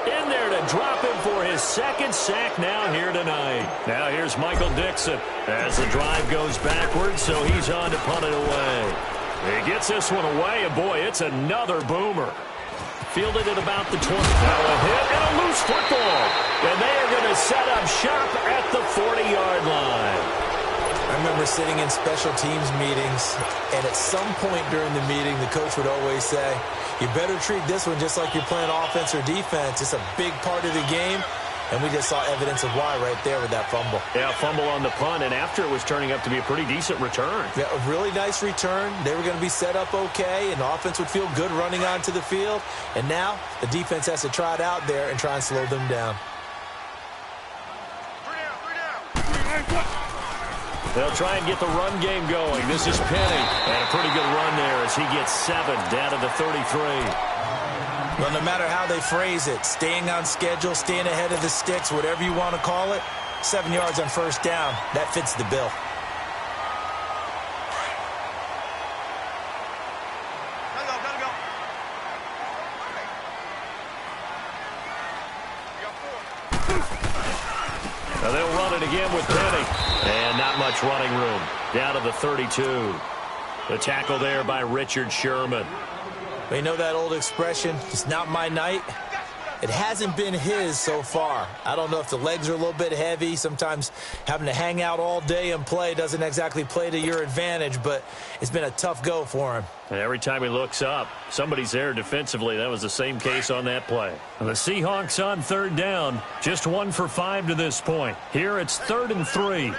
in there to drop him for his 2nd sack now here tonight. Now here's Michael Dixon as the drive goes backwards, so he's on to punt it away. He gets this one away, and boy, it's another boomer. Fielded at about the 20. Now a hit and a loose football. And they are going to set up shop at the 40-yard line. I remember sitting in special teams meetings, and at some point during the meeting, the coach would always say, you better treat this one just like you're playing offense or defense. It's a big part of the game. And we just saw evidence of why right there with that fumble. Yeah, fumble on the punt, and after it was turning up to be a pretty decent return. Yeah, a really nice return. They were going to be set up okay, and the offense would feel good running onto the field. And now the defense has to try it out there and try and slow them down. They'll try and get the run game going. This is Penny, and a pretty good run there as he gets 7 down to the 33. Well, no matter how they phrase it, staying on schedule, staying ahead of the sticks, whatever you want to call it, 7 yards on 1st down, that fits the bill. Now they'll run it again with Penny. And not much running room. Down to the 32. The tackle there by Richard Sherman. You know that old expression, it's not my night? It hasn't been his so far. I don't know if the legs are a little bit heavy. Sometimes having to hang out all day and play doesn't exactly play to your advantage, but it's been a tough go for him. And every time he looks up, somebody's there defensively. That was the same case on that play. And the Seahawks on 3rd down, just 1 for 5 to this point. Here it's 3rd and 3.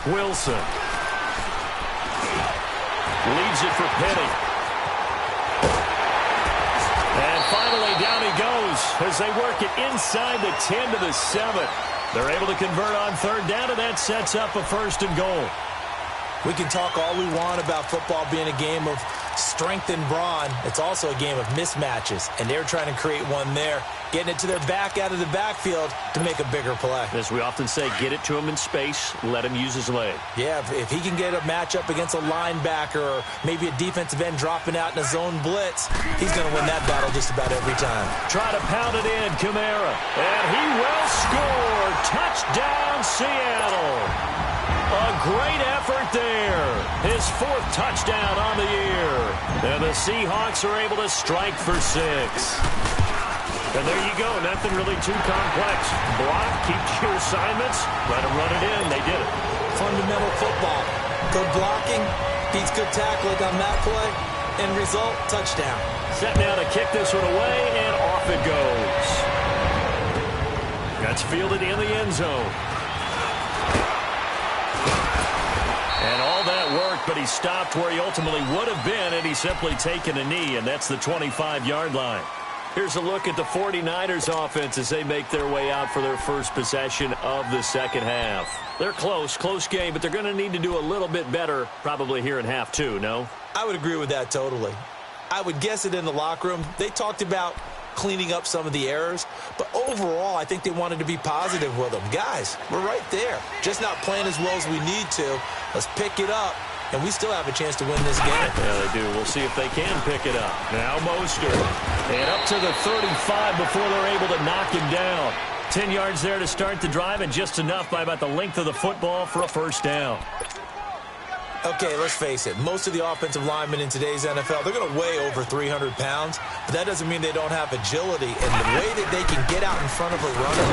Wilson leads it for Penny. And finally down he goes as they work it inside the 10 to the 7. They're able to convert on 3rd down, and that sets up a 1st and goal. We can talk all we want about football being a game of strength and brawn. It's also a game of mismatches, and they're trying to create one there, getting it to their back out of the backfield to make a bigger play. As we often say, get it to him in space, let him use his leg. Yeah, if he can get a matchup against a linebacker or maybe a defensive end dropping out in a zone blitz, he's going to win that battle just about every time. Try to pound it in, Kamara, and he will score. Touchdown, Seattle. A great effort there. His 4th touchdown on the year. And the Seahawks are able to strike for 6. And there you go. Nothing really too complex. Block, keep your assignments, let them run it in. They did it. Fundamental football. Good blocking, beats good tackling on that play. End result, touchdown. Set now to kick this one away, and off it goes. That's fielded in the end zone. And all that worked, but he stopped where he ultimately would have been, and he's simply taken a knee, and that's the 25-yard line. Here's a look at the 49ers offense as they make their way out for their first possession of the second half. They're close game, but they're going to need to do a little bit better probably here in half two, no? I would agree with that totally. I would guess it in the locker room. They talked about cleaning up some of the errors, but overall I think they wanted to be positive with them. Guys, we're right there. Just not playing as well as we need to. Let's pick it up, and we still have a chance to win this game. Yeah, they do. We'll see if they can pick it up. Now Mostert. And up to the 35 before they're able to knock him down. 10 yards there to start the drive, and just enough by about the length of the football for a first down. Okay, let's face it. Most of the offensive linemen in today's NFL, they're going to weigh over 300 pounds, but that doesn't mean they don't have agility. And the way that they can get out in front of a runner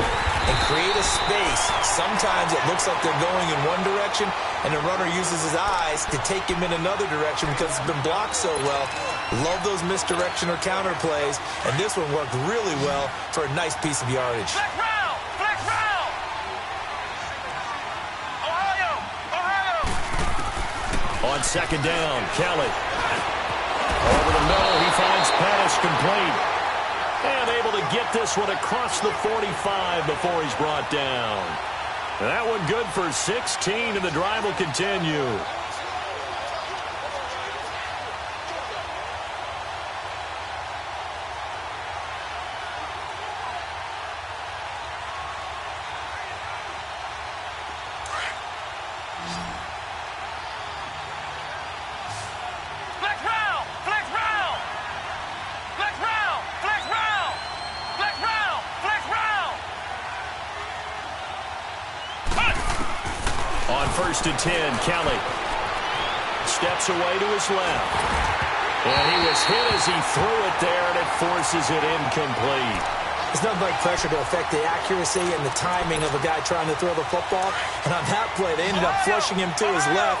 and create a space, sometimes it looks like they're going in one direction, and the runner uses his eyes to take him in another direction because it's been blocked so well. Love those misdirection or counter plays, and this one worked really well for a nice piece of yardage. Flex round! Ohio! On second down, Kelly. Over the middle, he finds Pettis complete. And able to get this one across the 45 before he's brought down. And that one good for 16, and the drive will continue. First and 10, Kelly steps away to his left. And he was hit as he threw it there, and it forces it incomplete. It's nothing like pressure to affect the accuracy and the timing of a guy trying to throw the football. And on that play, they ended up flushing him to his left,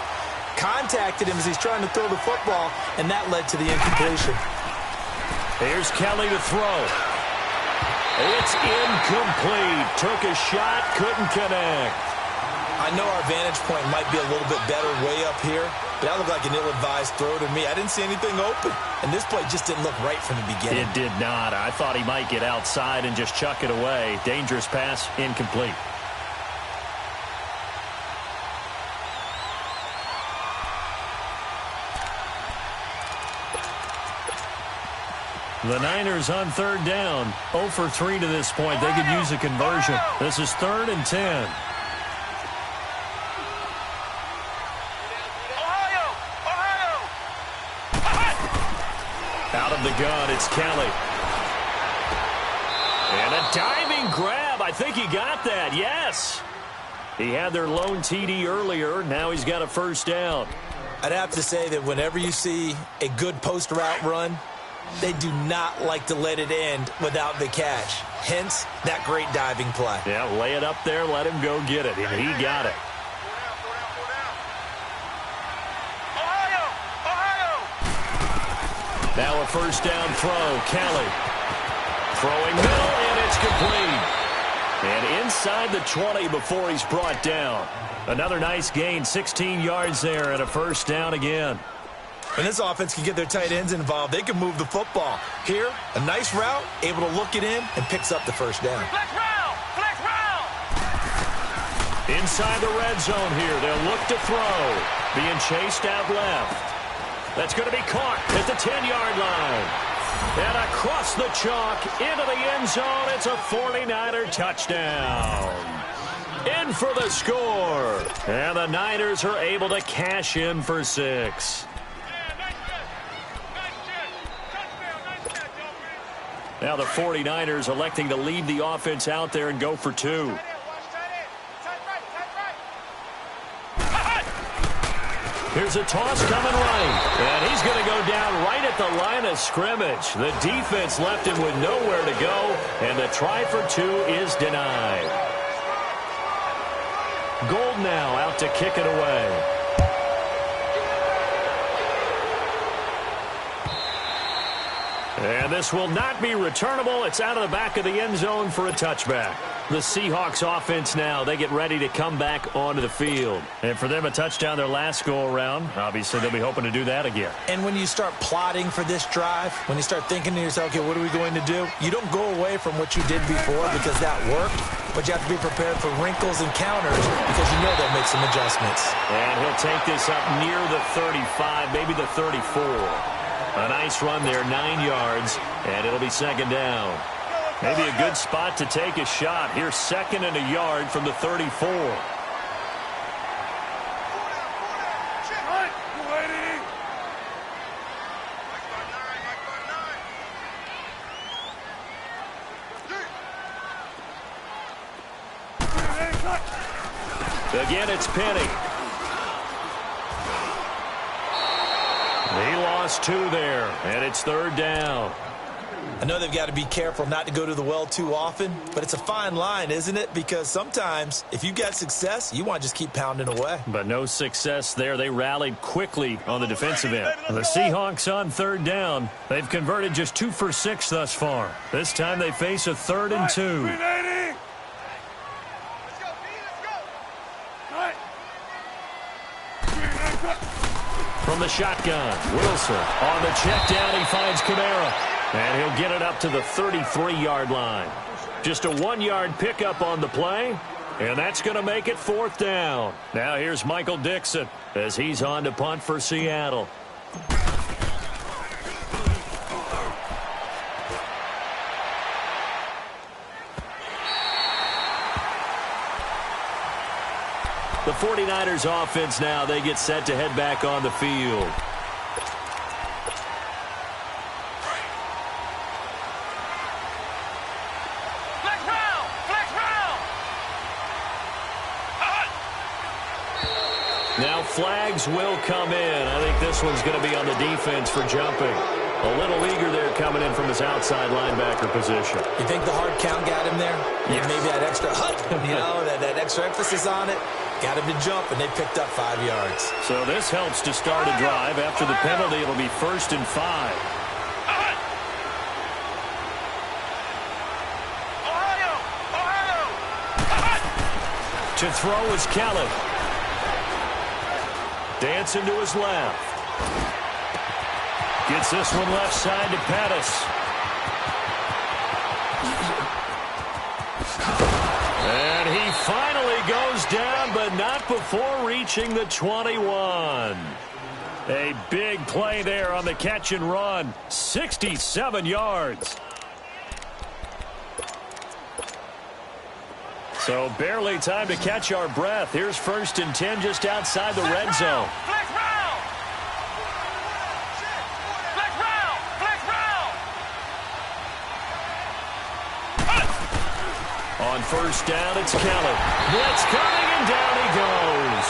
contacted him as he's trying to throw the football, and that led to the incompletion. Here's Kelly to throw. It's incomplete. Took a shot, couldn't connect. I know our vantage point might be a little bit better way up here, but that looked like an ill-advised throw to me. I didn't see anything open, and this play just didn't look right from the beginning. It did not. I thought he might get outside and just chuck it away. Dangerous pass, incomplete. The Niners on third down. 0 for 3 to this point. They could use a conversion. This is 3rd and 10. Out of the gun, it's Kelly. And a diving grab. I think he got that, yes. He had their lone TD earlier. Now he's got a first down. I'd have to say that whenever you see a good post route run, they do not like to let it end without the catch. Hence, that great diving play. Yeah, lay it up there, let him go get it, and he got it. Now a first down throw, Kelly. Throwing middle, and it's complete. And inside the 20 before he's brought down. Another nice gain, 16 yards there, and a first down again. When this offense can get their tight ends involved, they can move the football. Here, a nice route, able to look it in, and picks up the first down. Flex round! Inside the red zone here, they'll look to throw. Being chased out left. That's going to be caught at the 10-yard line. And across the chalk, into the end zone, it's a 49er touchdown. In for the score. And the Niners are able to cash in for 6. Now the 49ers electing to leave the offense out there and go for 2. Here's a toss coming right. And he's going to go down right at the line of scrimmage. The defense left him with nowhere to go. And the try for 2 is denied. Gold now out to kick it away. And this will not be returnable. It's out of the back of the end zone for a touchback. The Seahawks offense now, they get ready to come back onto the field. And for them, a touchdown their last go-around. Obviously, they'll be hoping to do that again. And when you start plotting for this drive, when you start thinking to yourself, okay, what are we going to do? You don't go away from what you did before because that worked, but you have to be prepared for wrinkles and counters because you know they'll make some adjustments. And he'll take this up near the 35, maybe the 34. A nice run there, 9 yards, and it'll be second down. Maybe a good spot to take a shot. Here's second and a yard from the 34. Again, it's Penny. He lost 2 there, and it's third down. I know they've got to be careful not to go to the well too often, but it's a fine line, isn't it? Because sometimes, if you've got success, you want to just keep pounding away. But no success there. They rallied quickly on the defensive end. The Seahawks on third down. They've converted just 2 for 6 thus far. This time they face a 3rd and 2. From the shotgun, Wilson on the check down. He finds Kamara. And he'll get it up to the 33-yard line. Just a 1-yard pickup on the play, and that's going to make it 4th down. Now here's Michael Dixon as he's on to punt for Seattle. The 49ers offense now, they get set to head back on the field. Now flags will come in. I think this one's going to be on the defense for jumping. A little eager there coming in from his outside linebacker position. You think the hard count got him there? Yes. Maybe that extra hut, that extra emphasis on it. Got him to jump, and they picked up 5 yards. So this helps to start a drive. After the penalty, it'll be 1st and 5. To throw is Kelly. Dancing to his left. Gets this one left side to Pettis. And he finally goes down, but not before reaching the 21. A big play there on the catch and run. 67 yards. So barely time to catch our breath. Here's 1st and 10 just outside the red zone. On 1st down, it's Kelly. Blitz coming, and down he goes.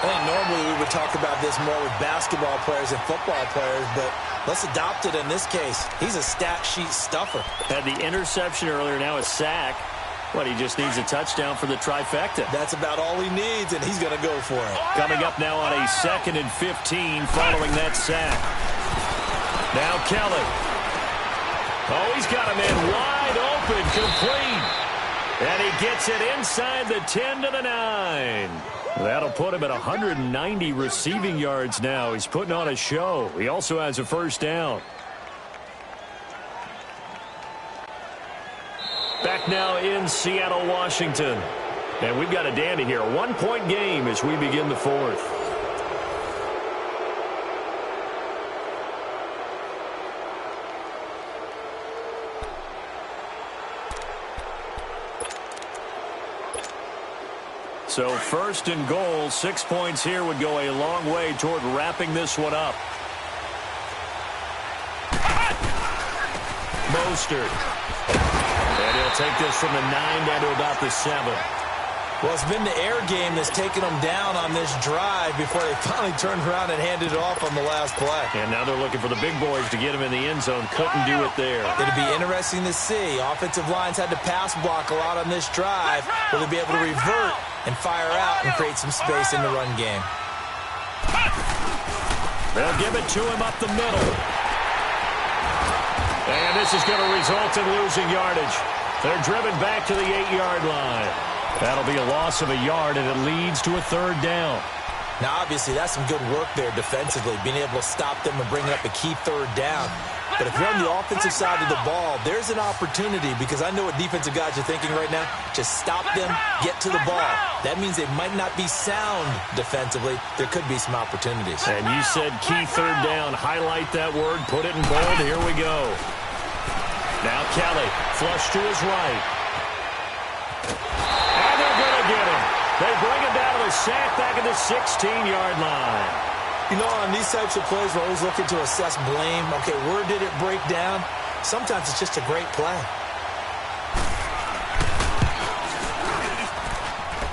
I think normally we would talk about this more with basketball players and football players, but let's adopt it in this case. He's a stat sheet stuffer. Had the interception earlier, now a sack. But he just needs a touchdown for the trifecta. That's about all he needs, and he's going to go for it. Coming up now on a 2nd and 15 following that sack. Now Kelly. Oh, he's got a man wide open, complete. And he gets it inside the 10 to the 9. That'll put him at 190 receiving yards now. He's putting on a show. He also has a 1st down. Back now in Seattle, Washington. And we've got a dandy here. A 1-point game as we begin the 4th. So 1st and goal, 6 points here would go a long way toward wrapping this one up. Mostert. And he'll take this from the 9 down to about the 7. Well, it's been the air game that's taken them down on this drive before they finally turned around and handed it off on the last play. And now they're looking for the big boys to get him in the end zone. Couldn't do it there. It'll be interesting to see. Offensive lines had to pass block a lot on this drive. Will they be able to revert and fire out and create some space in the run game? They'll give it to him up the middle. And this is going to result in losing yardage. They're driven back to the 8-yard line. That'll be a loss of a yard, and it leads to a 3rd down. Now, obviously, that's some good work there defensively, being able to stop them and bring up a key 3rd down. But if you're on the offensive side of the ball, there's an opportunity, because I know what defensive guys are thinking right now. Just stop them, get to the ball. That means they might not be sound defensively. There could be some opportunities. And you said key 3rd down. Highlight that word, put it in bold. Here we go. Now Kelly, flush to his right. And they're going to get him. They bring him down to the sack back at the 16-yard line. You know, on these types of plays, we're always looking to assess blame. Okay, where did it break down? Sometimes it's just a great play.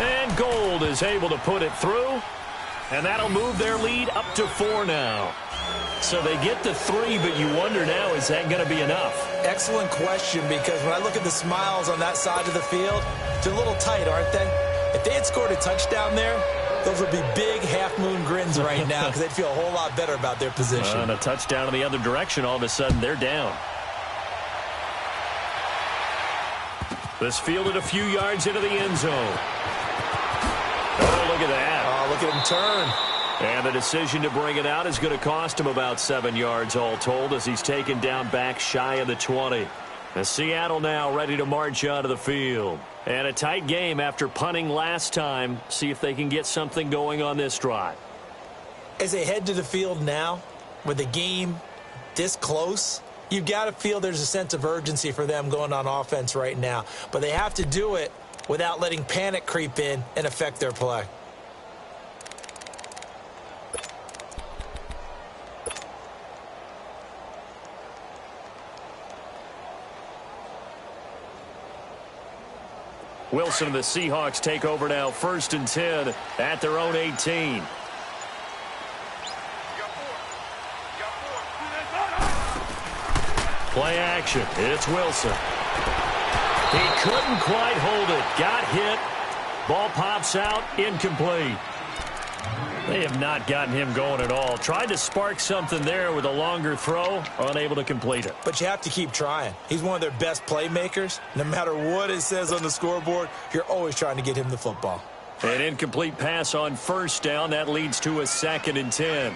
And Gold is able to put it through. And that'll move their lead up to 4 now. So they get to 3, but you wonder now, is that going to be enough? Excellent question, because when I look at the smiles on that side of the field, they're a little tight, aren't they? If they had scored a touchdown there, those would be big half-moon grins right now, because they'd feel a whole lot better about their position. And a touchdown in the other direction, all of a sudden they're down. This fielded a few yards into the end zone. Oh, look at that. Oh, look at him turn. And the decision to bring it out is going to cost him about 7 yards all told, as he's taken down back shy of the 20. And Seattle now ready to march out of the field. And a tight game after punting last time. See if they can get something going on this drive. As they head to the field now, with the game this close, you've got to feel there's a sense of urgency for them going on offense right now. But they have to do it without letting panic creep in and affect their play. Wilson and the Seahawks take over now, 1st and 10 at their own 18. Play action. It's Wilson. He couldn't quite hold it. Got hit. Ball pops out. Incomplete. They have not gotten him going at all. Tried to spark something there with a longer throw. Unable to complete it. But you have to keep trying. He's one of their best playmakers. No matter what it says on the scoreboard, you're always trying to get him the football. An incomplete pass on 1st down. That leads to a 2nd and 10.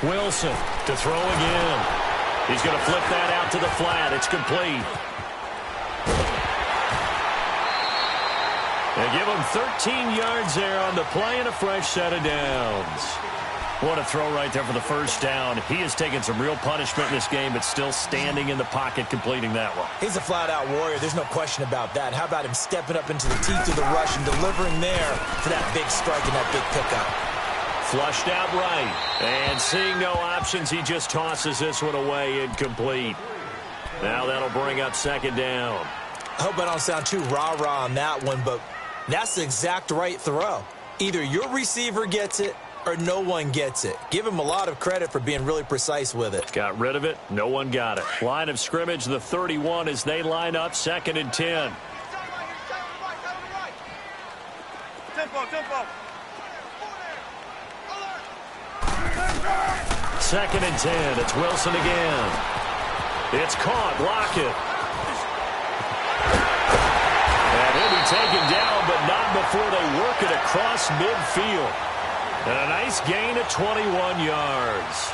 Wilson to throw again. He's going to flip that out to the flat. It's complete. They give him 13 yards there on the play and a fresh set of downs. What a throw right there for the 1st down. He has taken some real punishment in this game, but still standing in the pocket completing that one. He's a flat-out warrior. There's no question about that. How about him stepping up into the teeth of the rush and delivering there for that big strike and that big pickup? Flushed out right. And seeing no options, he just tosses this one away, incomplete. Now that'll bring up 2nd down. I hope I don't sound too rah-rah on that one, but that's the exact right throw. Either your receiver gets it or no one gets it. Give him a lot of credit for being really precise with it. Got rid of it. No one got it. Line of scrimmage, the 31 as they line up, 2nd and 10. Tempo. 2nd and 10. It's Wilson again. It's caught. Lockett. And he'll be taken down, but not before they work it across midfield. And a nice gain of 21 yards.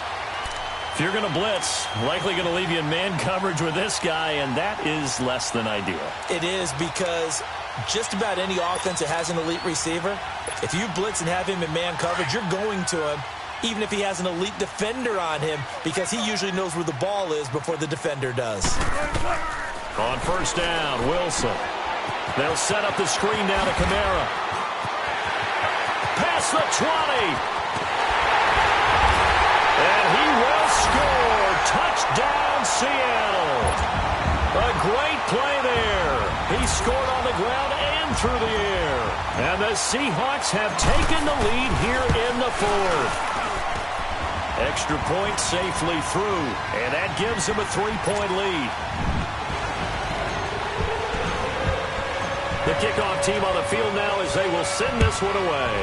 If you're going to blitz, likely going to leave you in man coverage with this guy, and that is less than ideal. It is, because just about any offense that has an elite receiver, if you blitz and have him in man coverage, you're going to him, even if he has an elite defender on him, because he usually knows where the ball is before the defender does. On 1st down, Wilson. They'll set up the screen down to Kamara. Past the 20. And he will score. Touchdown, Seattle. A great play there. He scored on the ground and through the air. And the Seahawks have taken the lead here in the 4th. Extra point safely through, and that gives him a 3-point lead. The kickoff team on the field now as they will send this one away.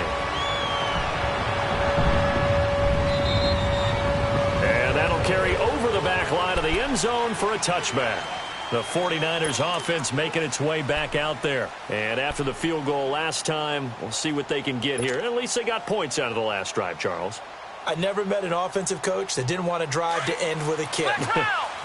they'll carry over the back line of the end zone for a touchback. The 49ers offense making its way back out there. And after the field goal last time, we'll see what they can get here. At least they got points out of the last drive, Charles. I never met an offensive coach that didn't want to drive to end with a kick.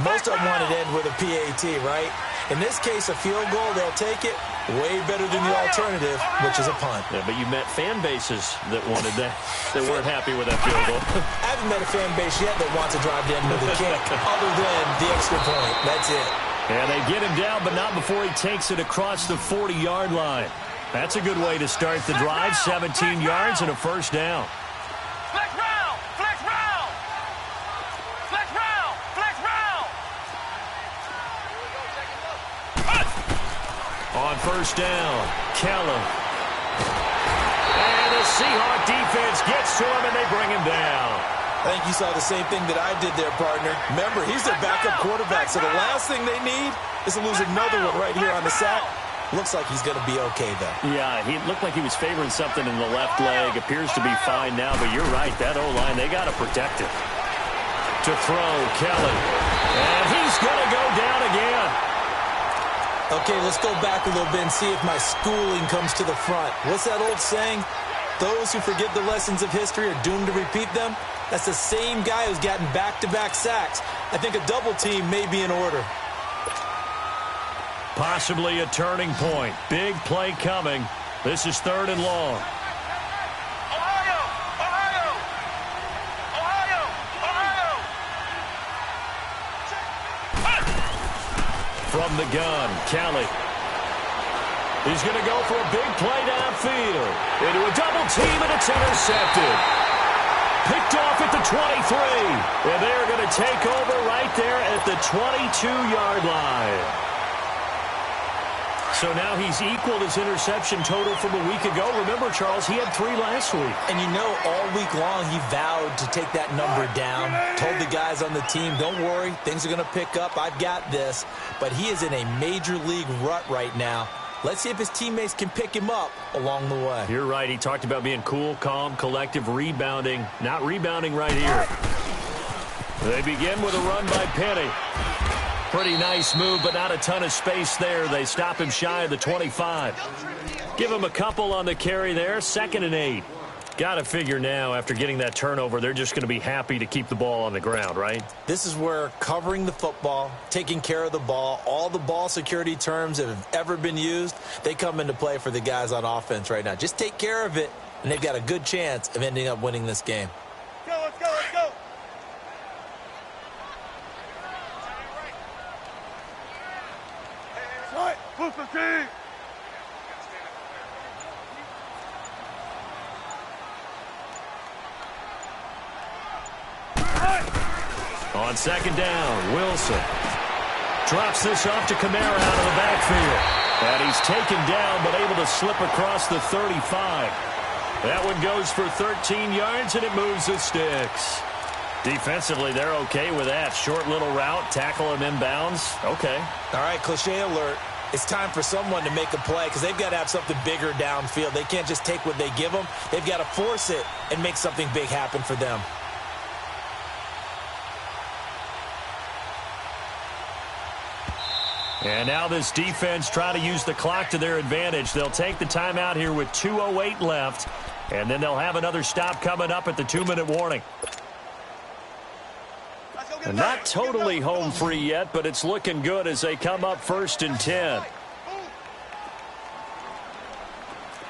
Most of them wanted to end with a PAT, right? In this case, a field goal, they'll take it. Way better than the alternative, which is a punt. Yeah, but you met fan bases that wanted that, that weren't happy with that field goal. I haven't met a fan base yet that wants to drive to end with a kick, other than the extra point. That's it. And they get him down, but not before he takes it across the 40-yard line. That's a good way to start the drive. 17 yards and a first down. Flex round! Flex round! Flex round! Flex round! On first down, Kelly. And the Seahawk defense gets to him, and they bring him down. I think you saw the same thing that I did there, partner. Remember, he's their backup quarterback, so the last thing they need is to lose another one right here on the sack. Looks like he's going to be okay, though. Yeah, he looked like he was favoring something in the left leg. Appears to be fine now, but you're right. That O-line, they got to protect it. To throw, Kelly. And he's going to go down again. Okay, let's go back a little bit and see if my schooling comes to the front. What's that old saying? Those who forget the lessons of history are doomed to repeat them. That's the same guy who's gotten back-to-back sacks. I think a double team may be in order. Possibly a turning point. Big play coming. This is 3rd and long. Ohio! Ohio! Ohio! Ohio! From the gun, Kelly. He's going to go for a big play downfield. Into a double team, and it's intercepted. Picked off at the 23. And they're going to take over right there at the 22-yard line. So now he's equaled his interception total from a week ago. Remember, Charles, he had 3 last week. And you know, all week long he vowed to take that number down. Told the guys on the team, don't worry, things are going to pick up. I've got this. But he is in a major league rut right now. Let's see if his teammates can pick him up along the way. You're right. He talked about being cool, calm, collective, rebounding. Not rebounding right here. They begin with a run by Penny. Pretty nice move, but not a ton of space there. They stop him shy of the 25. Give him a couple on the carry there. 2nd and 8. Got to figure now, after getting that turnover, they're just going to be happy to keep the ball on the ground, right? This is where covering the football, taking care of the ball, all the ball security terms that have ever been used, they come into play for the guys on offense right now. Just take care of it, and they've got a good chance of ending up winning this game. Let's go, let's go! Right, push the team! On 2nd down, Wilson drops this off to Kamara out of the backfield. And he's taken down, but able to slip across the 35. That one goes for 13 yards, and it moves the sticks. Defensively, they're okay with that. Short little route, tackle him inbounds. Okay. All right, cliche alert. It's time for someone to make a play because they've got to have something bigger downfield. They can't just take what they give them. They've got to force it and make something big happen for them. And now this defense try to use the clock to their advantage. They'll take the timeout here with 2:08 left, and then they'll have another stop coming up at the 2-minute warning. And not totally home free yet, but it's looking good as they come up 1st and 10.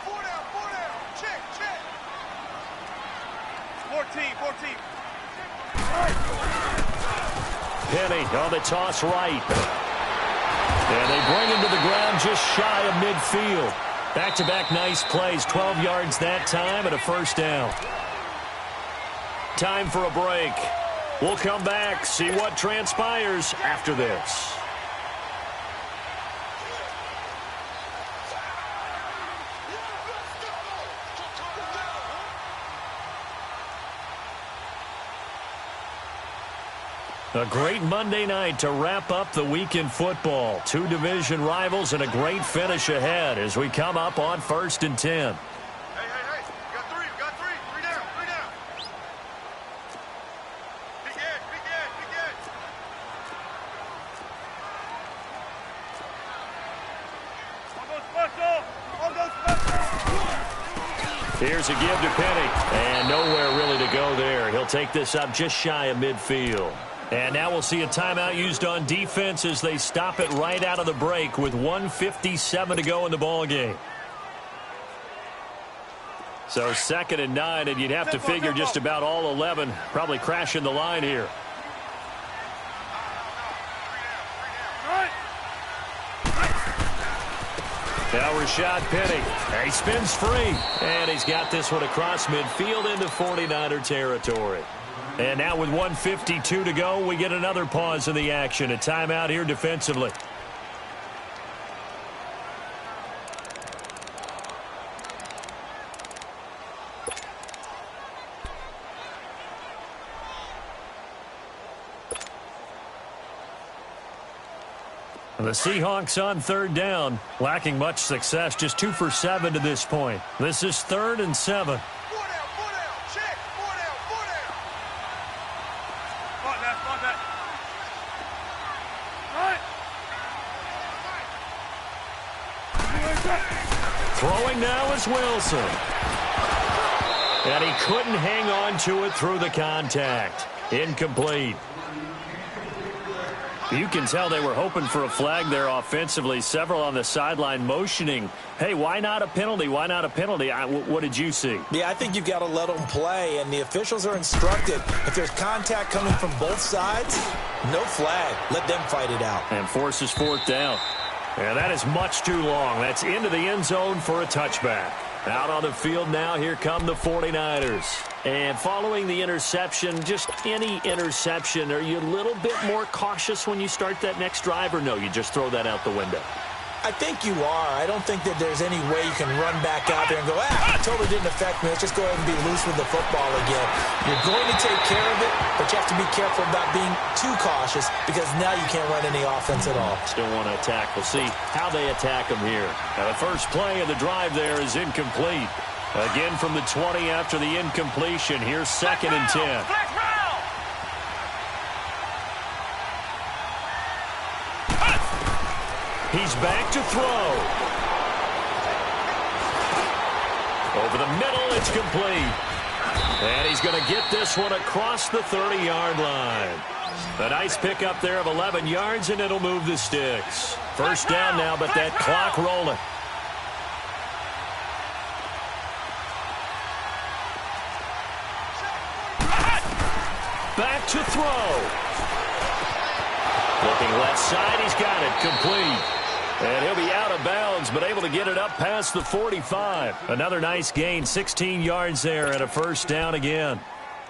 4 down. Check. 14. Penny on the toss right. And they bring him to the ground just shy of midfield. Back-to-back nice plays, 12 yards that time and a first down. Time for a break. We'll come back, see what transpires after this. A great Monday night to wrap up the week in football. 2 division rivals and a great finish ahead as we come up on 1st and 10. Hey. We got three. 3 down. Big edge. Here's a give to Penny. And nowhere really to go there. He'll take this up just shy of midfield. And now we'll see a timeout used on defense as they stop it right out of the break with 1:57 to go in the ballgame. So 2nd and 9, and you'd have to figure just about all 11 probably crashing the line here. Now Rashad Penny. He spins free. And he's got this one across midfield into 49er territory. And now with 1:52 to go, we get another pause in the action. A timeout here defensively. The Seahawks on 3rd down, lacking much success, just 2 for 7 to this point. This is 3rd and 7. Throwing now is Wilson. And he couldn't hang on to it through the contact. Incomplete. You can tell they were hoping for a flag there offensively. Several on the sideline motioning, hey, why not a penalty? Why not a penalty? What did you see? Yeah, I think you've got to let them play, and the officials are instructed. If there's contact coming from both sides, no flag. Let them fight it out. And forces 4th down. And that is much too long. That's into the end zone for a touchback. Out on the field now, here come the 49ers. And following the interception, just any interception, are you a little bit more cautious when you start that next drive, or no, you just throw that out the window? I think you are. I don't think that there's any way you can run back out there and go, it totally didn't affect me. Let's just go ahead and be loose with the football again. You're going to take care of it, but you have to be careful about being too cautious because now you can't run any offense at all. Still want to attack. We'll see how they attack them here. Now, the first play of the drive there is incomplete. Again from the 20 after the incompletion. Here's 2nd and 10. He's back to throw. Over the middle, it's complete. And he's going to get this one across the 30-yard line. A nice pickup there of 11 yards, and it'll move the sticks. First down now, but that clock rolling. Back to throw. Looking left side, he's got it complete. And he'll be out of bounds, but able to get it up past the 45. Another nice gain, 16 yards there and a first down again.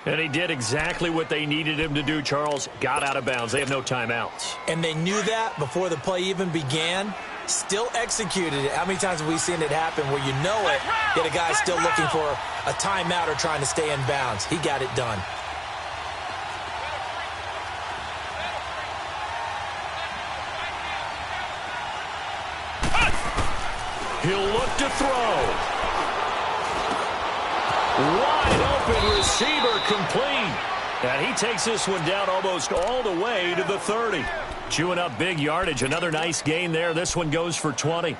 And he did exactly what they needed him to do, Charles. Got out of bounds. They have no timeouts. And they knew that before the play even began. Still executed it. How many times have we seen it happen where you know it, yet a guy's still looking for a timeout or trying to stay in bounds? He got it done. He'll look to throw. Wide open receiver complete. And he takes this one down almost all the way to the 30. Chewing up big yardage. Another nice gain there. This one goes for 20.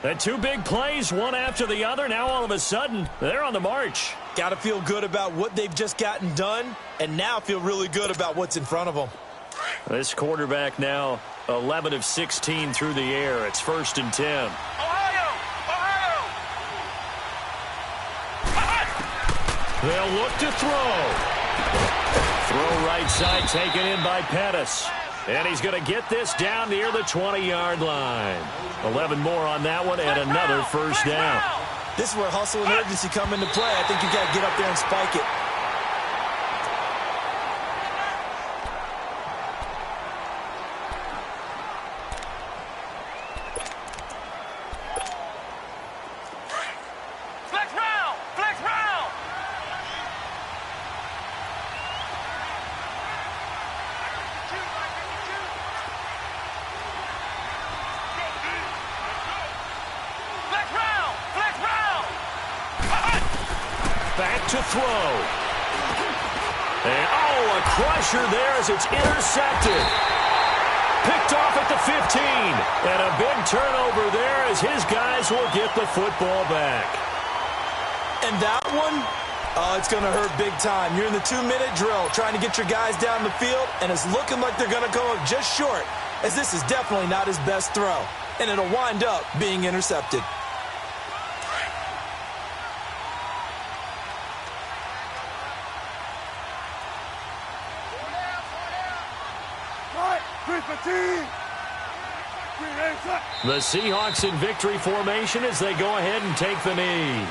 And 2 big plays, one after the other. Now all of a sudden, they're on the march. Got to feel good about what they've just gotten done, and now feel really good about what's in front of them. This quarterback now 11 of 16 through the air. It's 1st and 10. They'll look to throw. Throw right side taken in by Pettis. And he's going to get this down near the 20-yard line. 11 more on that one and another first down. This is where hustle and urgency come into play. I think you've got to get up there and spike it. To throw. And, a crusher there as it's intercepted. Picked off at the 15. And a big turnover there as his guys will get the football back. And that one, oh, it's going to hurt big time. You're in the 2-minute drill trying to get your guys down the field, and it's looking like they're going to come up just short, as this is definitely not his best throw, and it'll wind up being intercepted. The Seahawks in victory formation as they go ahead and take the knee.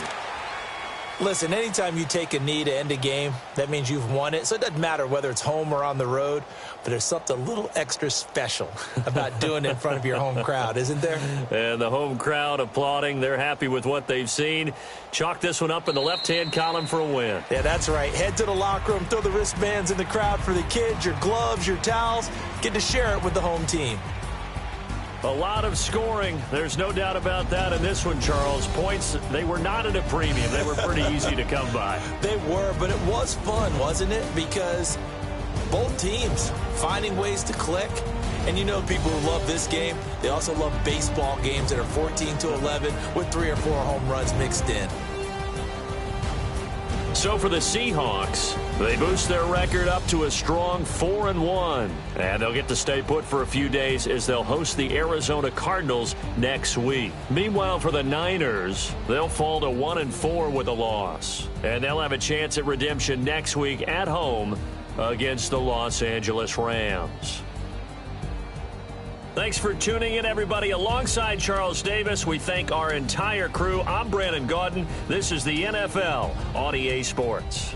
Listen, anytime you take a knee to end a game, that means you've won it. So it doesn't matter whether it's home or on the road, but there's something a little extra special about doing it in front of your home crowd, isn't there? And the home crowd applauding. They're happy with what they've seen. Chalk this one up in the left-hand column for a win. Yeah, that's right. Head to the locker room, throw the wristbands in the crowd for the kids, your gloves, your towels. Get to share it with the home team. A lot of scoring. There's no doubt about that in this one, Charles. Points, they were not at a premium. They were pretty easy to come by. They were, but it was fun, wasn't it? Because both teams finding ways to click. And you know people who love this game, they also love baseball games that are 14-11 with 3 or 4 home runs mixed in. So for the Seahawks, they boost their record up to a strong 4-1. And they'll get to stay put for a few days as they'll host the Arizona Cardinals next week. Meanwhile, for the Niners, they'll fall to 1-4 with a loss. And they'll have a chance at redemption next week at home against the Los Angeles Rams. Thanks for tuning in, everybody. Alongside Charles Davis, we thank our entire crew. I'm Brandon Gaudin. This is the NFL on EA Sports.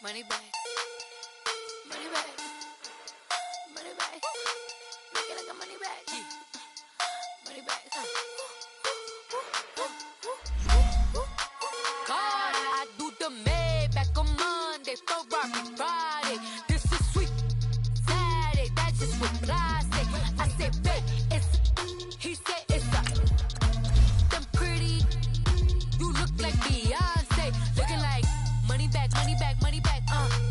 Money back. Money back. Money back. Make it like a money back. Money back. God, I do the Maybach on Monday, Ferrari Friday. This is sweet Saturday, that's just what plastic. I said, babe, it's, he said it's a, them pretty, you look like Beyonce, looking like money back, money back, money back,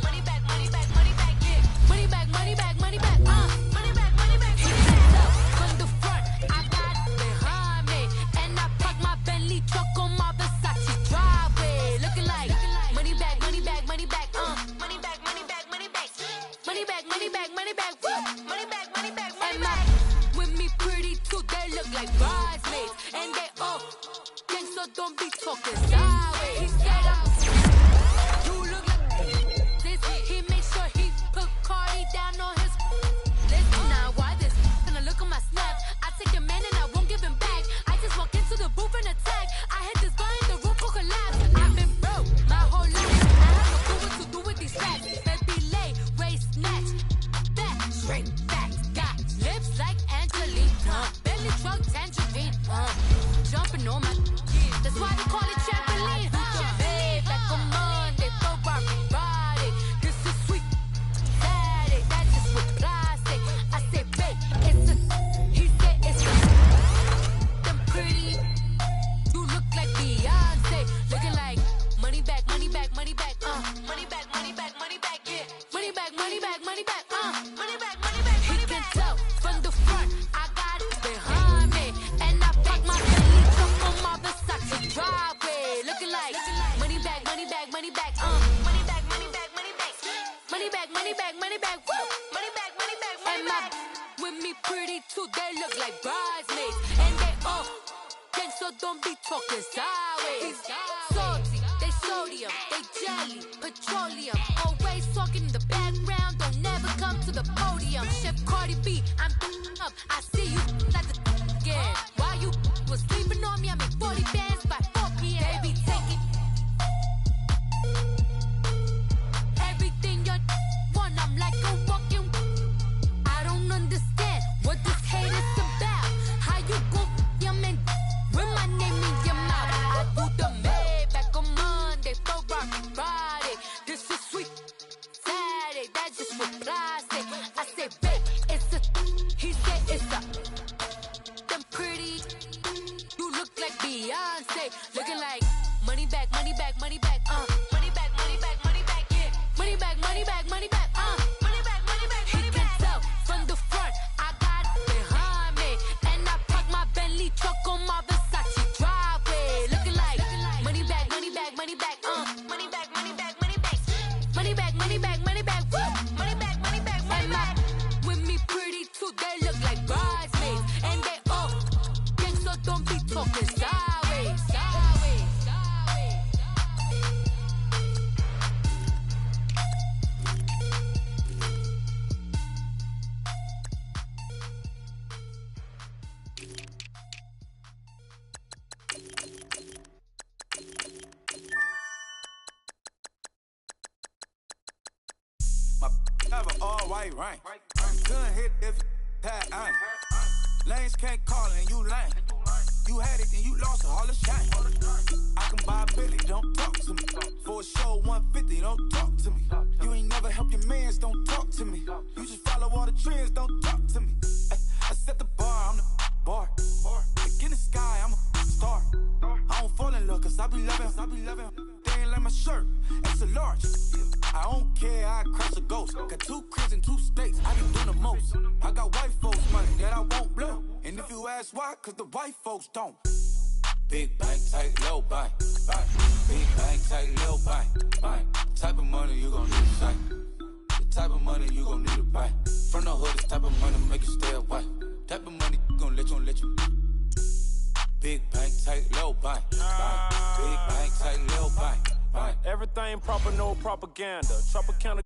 money back, money back, money back, yeah, money back, money back, money back, money back, money back. He said up from the front, I got behind me, and I parked my Bentley truck on my Versace driveway, looking like money back, money back, money back, money back, money back, money back, money back, money back, money back, money back, money back, money back. With me pretty too, they look like bridesmaids, and they all gang, so don't be talking sideways. He said you look like this. He make sure he put Cardi down on his list. Now why this? Gonna look at my snap. I take a man and I won't give him back. I just walk into the booth and attack. I hit this guy in the roof for collapse. I've been broke my whole life. I have no clue what to do with these racks. Baby lay, waist snatch, back, straight back. Got lips like Angelina, belly truck tangerine. Jumping on my, that's why they call it trampoline. Babe, like a Monday, Ferrari Friday. This is sweet Saturday, that's just with plastic. I said, babe, it's a, he said it's a, them pretty, you look like Beyonce, looking like money back, money back, money back, money back, money back, money back, yeah, money back, money back, money back, money back, money back. He can tell from the front, I got it behind me, and I parked my Bentley truck on my Versace driveway, looking like money back, money back, money back, money back, money back, money back, money back, money back, money back, money back, money back, money back. With me pretty too, they look like bridesmaids, and they all gang, so don't be talking sideways. Salty, they sodium, they jelly, petroleum, always talking in the background, don't never come to the podium. Chef Cardi B, I'm up, I see you like the again. While you was sleeping on me, I make 40 bands by 4 p.m. Baby, take it. Everything you want, I'm like a walking. I don't understand what this hate is about. How you go your man with my name in your mouth? I do the Maybach on Monday, Ferrari Friday. This is sweet Saturday, that's just with plastic. I say, babe, it's a, he said it's a, them pretty, you look like Beyonce, looking like money back, money back, money back, money back, money back, money back, yeah, money back, money back, money back, money back, money back. He can tell from the front, I got it behind me, and I parked my Bentley truck on my Versace driveway, looking like money back, money back, money back, money back, money back, money back, money back, money back, money back, money back, money back, money back. With me pretty too, they look like bridesmaids, and they all gang, so don't be talking sideways, sideways, sideways. My have an all white rank. Couldn't hit if that ain't. Lanes can't call and you lame. You had it and you lost it, all the shame. I can buy a Billy, don't talk to me. For a show 150, don't talk to me. You ain't never help your mans, don't talk to me. You just follow all the trends, don't talk to me. I set the bar, I'm the bar. Like in the sky, I'm a star. I don't fall in love, cause I be loving. They ain't like my shirt, it's a large. I don't care, I crush a ghost. Got 2 cribs in 2 states, I be doing the most. I got white folks money that I won't blow. And if you ask why, cause the white folks don't. Big bank, tight, low bank. Big bank, tight, low bank. Type of money you gon' need to sight. The type of money you gon' need to buy. From the hood, this type of money make you stay away. Type of money gon' let you. Big bank, tight, low bank. Big bank, tight, low bank. Everything proper, no propaganda. Tropicana